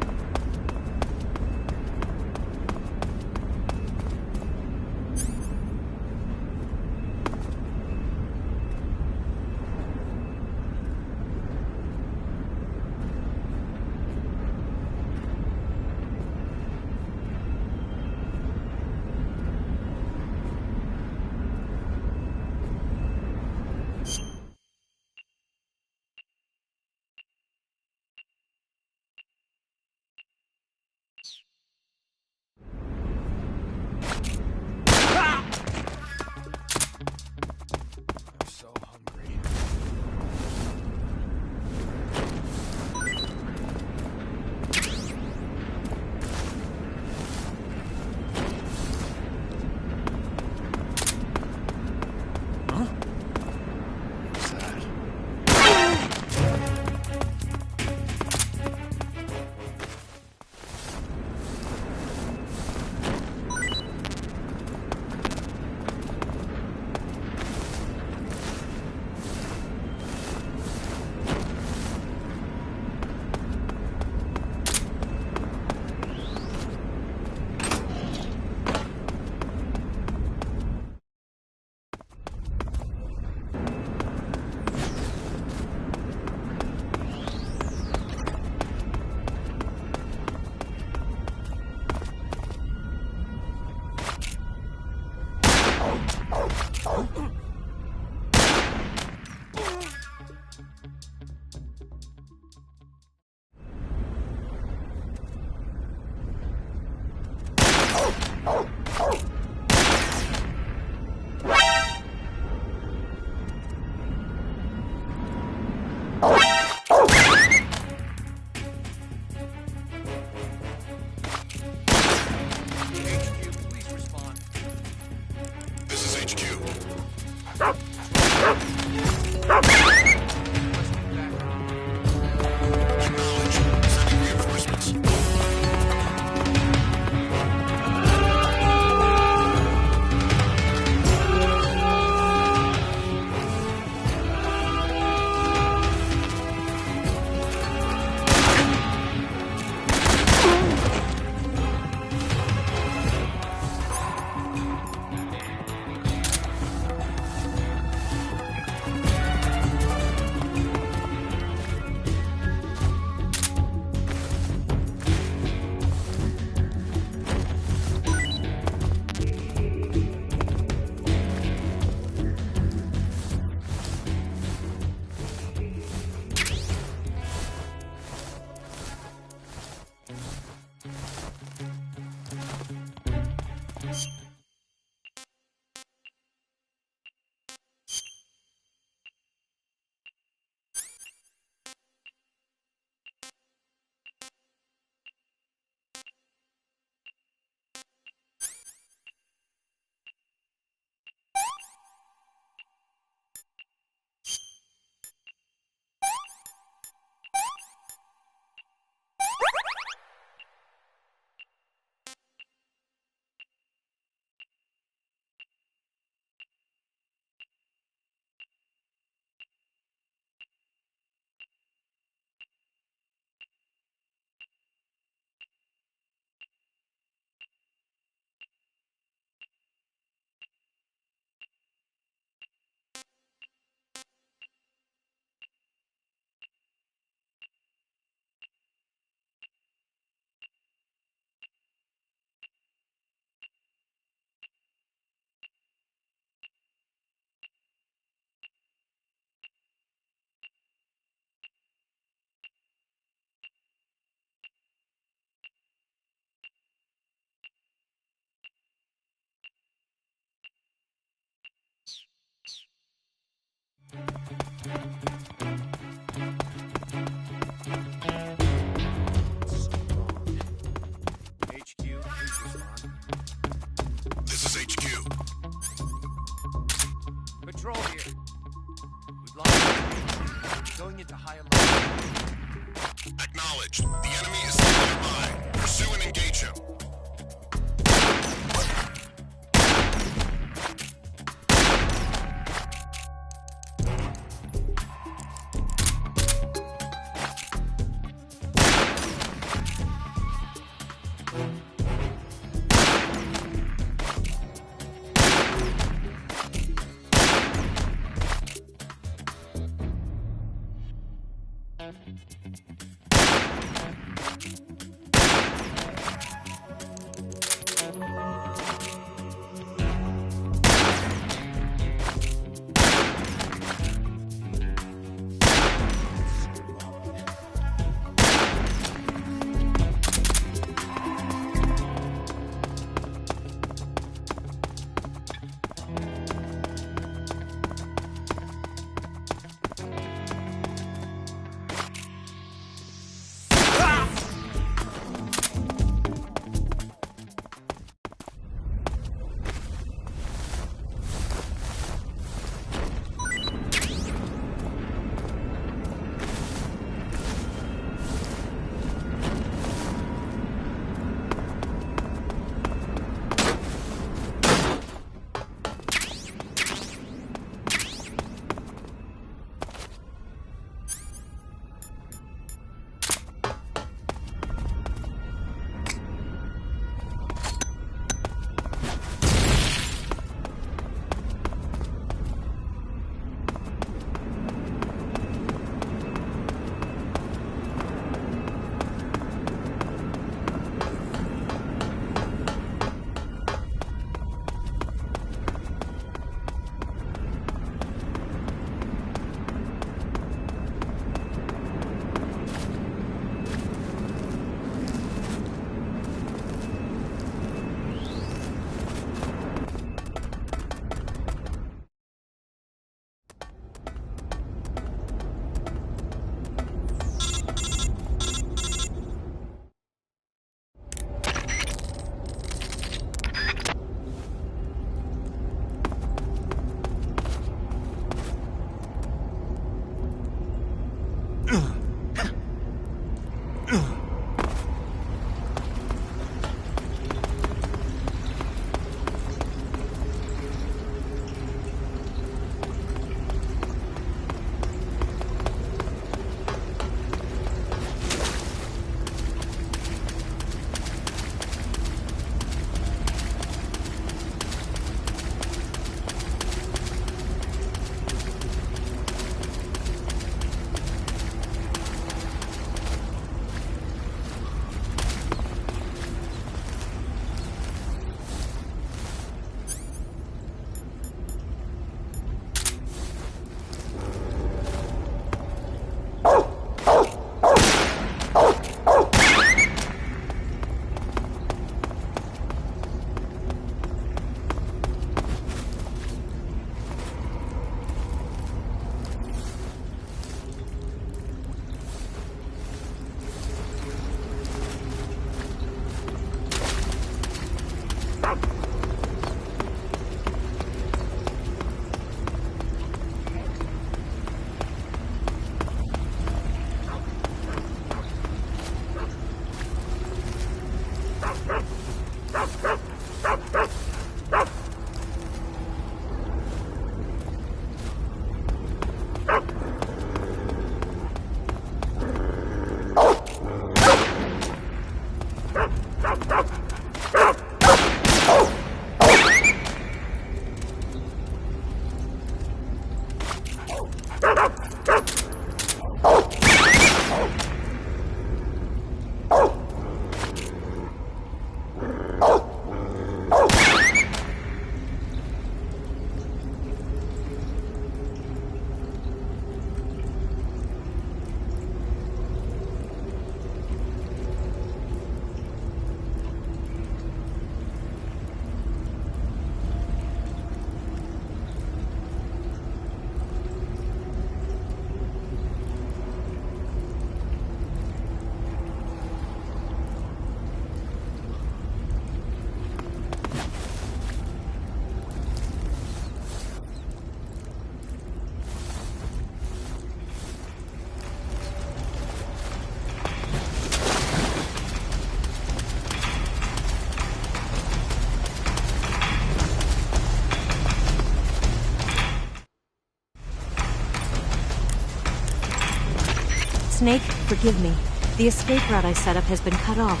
Snake, forgive me. The escape route I set up has been cut off.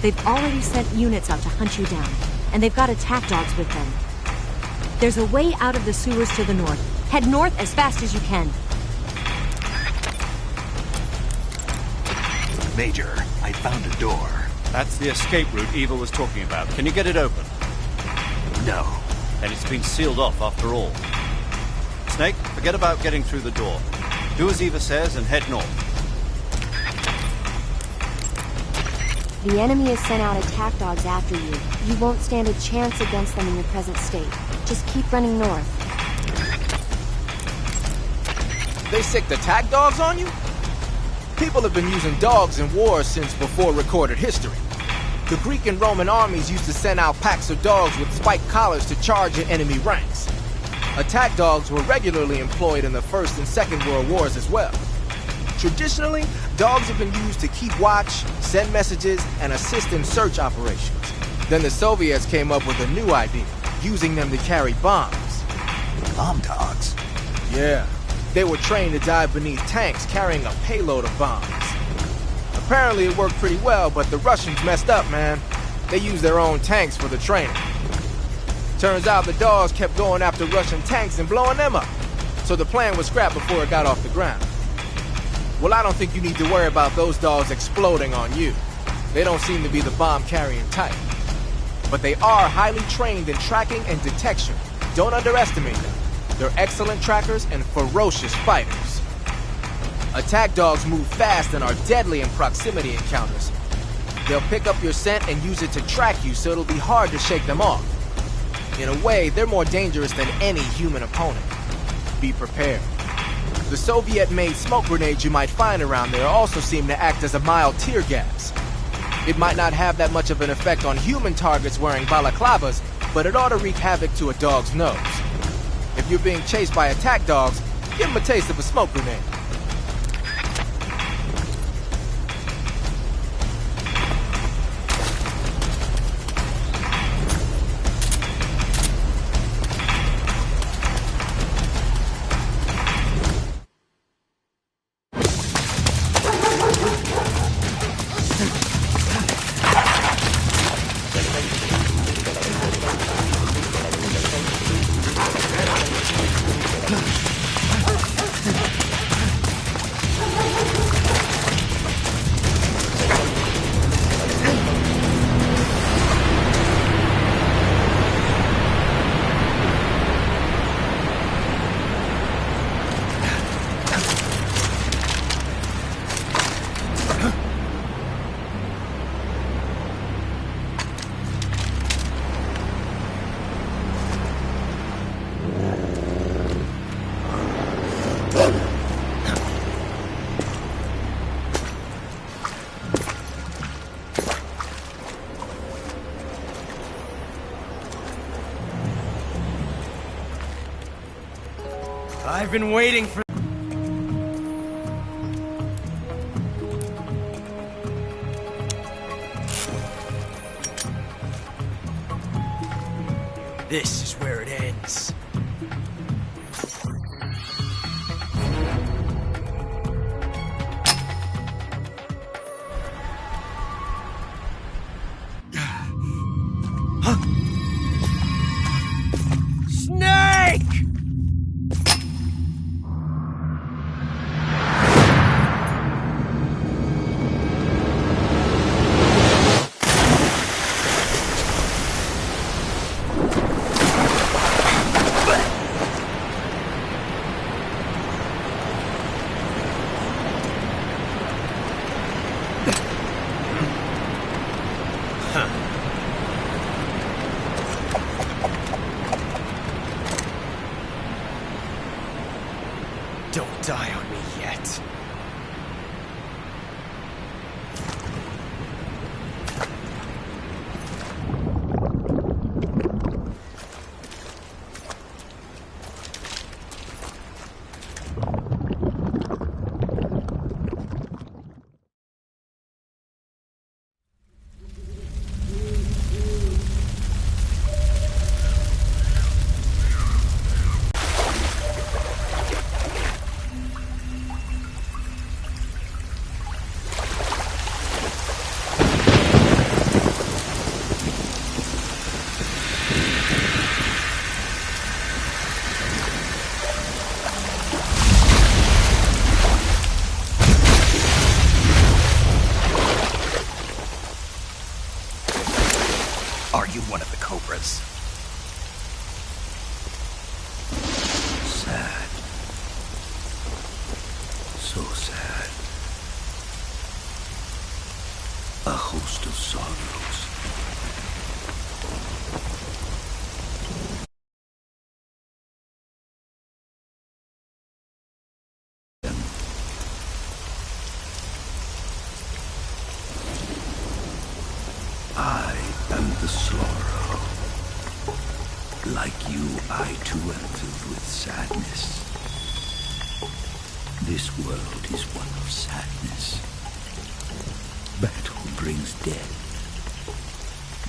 They've already sent units out to hunt you down, and they've got attack dogs with them. There's a way out of the sewers to the north. Head north as fast as you can. Major, I found a door. That's the escape route Eva was talking about. Can you get it open? No. Then it's been sealed off after all. Snake, forget about getting through the door. Do as Eva says and head north. The enemy has sent out attack dogs after you. You won't stand a chance against them in your present state. Just keep running north. They sicked attack dogs on you? People have been using dogs in wars since before recorded history. The Greek and Roman armies used to send out packs of dogs with spiked collars to charge at enemy ranks. Attack dogs were regularly employed in the First and Second World Wars as well. Traditionally, dogs have been used to keep watch, send messages, and assist in search operations. Then the Soviets came up with a new idea, using them to carry bombs. Bomb dogs? Yeah. They were trained to dive beneath tanks carrying a payload of bombs. Apparently it worked pretty well, but the Russians messed up, man. They used their own tanks for the training. Turns out the dogs kept going after Russian tanks and blowing them up. So the plan was scrapped before it got off the ground. Well, I don't think you need to worry about those dogs exploding on you. They don't seem to be the bomb-carrying type. But they are highly trained in tracking and detection. Don't underestimate them. They're excellent trackers and ferocious fighters. Attack dogs move fast and are deadly in proximity encounters. They'll pick up your scent and use it to track you, so it'll be hard to shake them off. In a way, they're more dangerous than any human opponent. Be prepared. The Soviet-made smoke grenades you might find around there also seem to act as a mild tear gas. It might not have that much of an effect on human targets wearing balaclavas, but it ought to wreak havoc to a dog's nose. If you're being chased by attack dogs, give them a taste of a smoke grenade. I've been waiting for... This is where it ends. Snake! Don't die on me yet. cobras. Sad. So sad. A host of sorrows. I am the sorrow. Like you, I too am filled with sadness. This world is one of sadness. Battle brings death.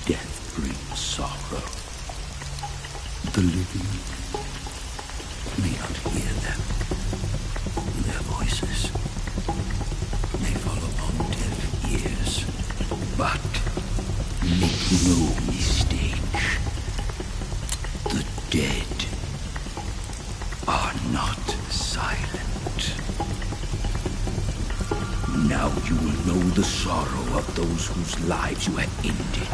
Death brings sorrow. The living may not hear them. Their voices may fall upon deaf ears. But make no mistake. The dead are not silent. Now you will know the sorrow of those whose lives you have ended.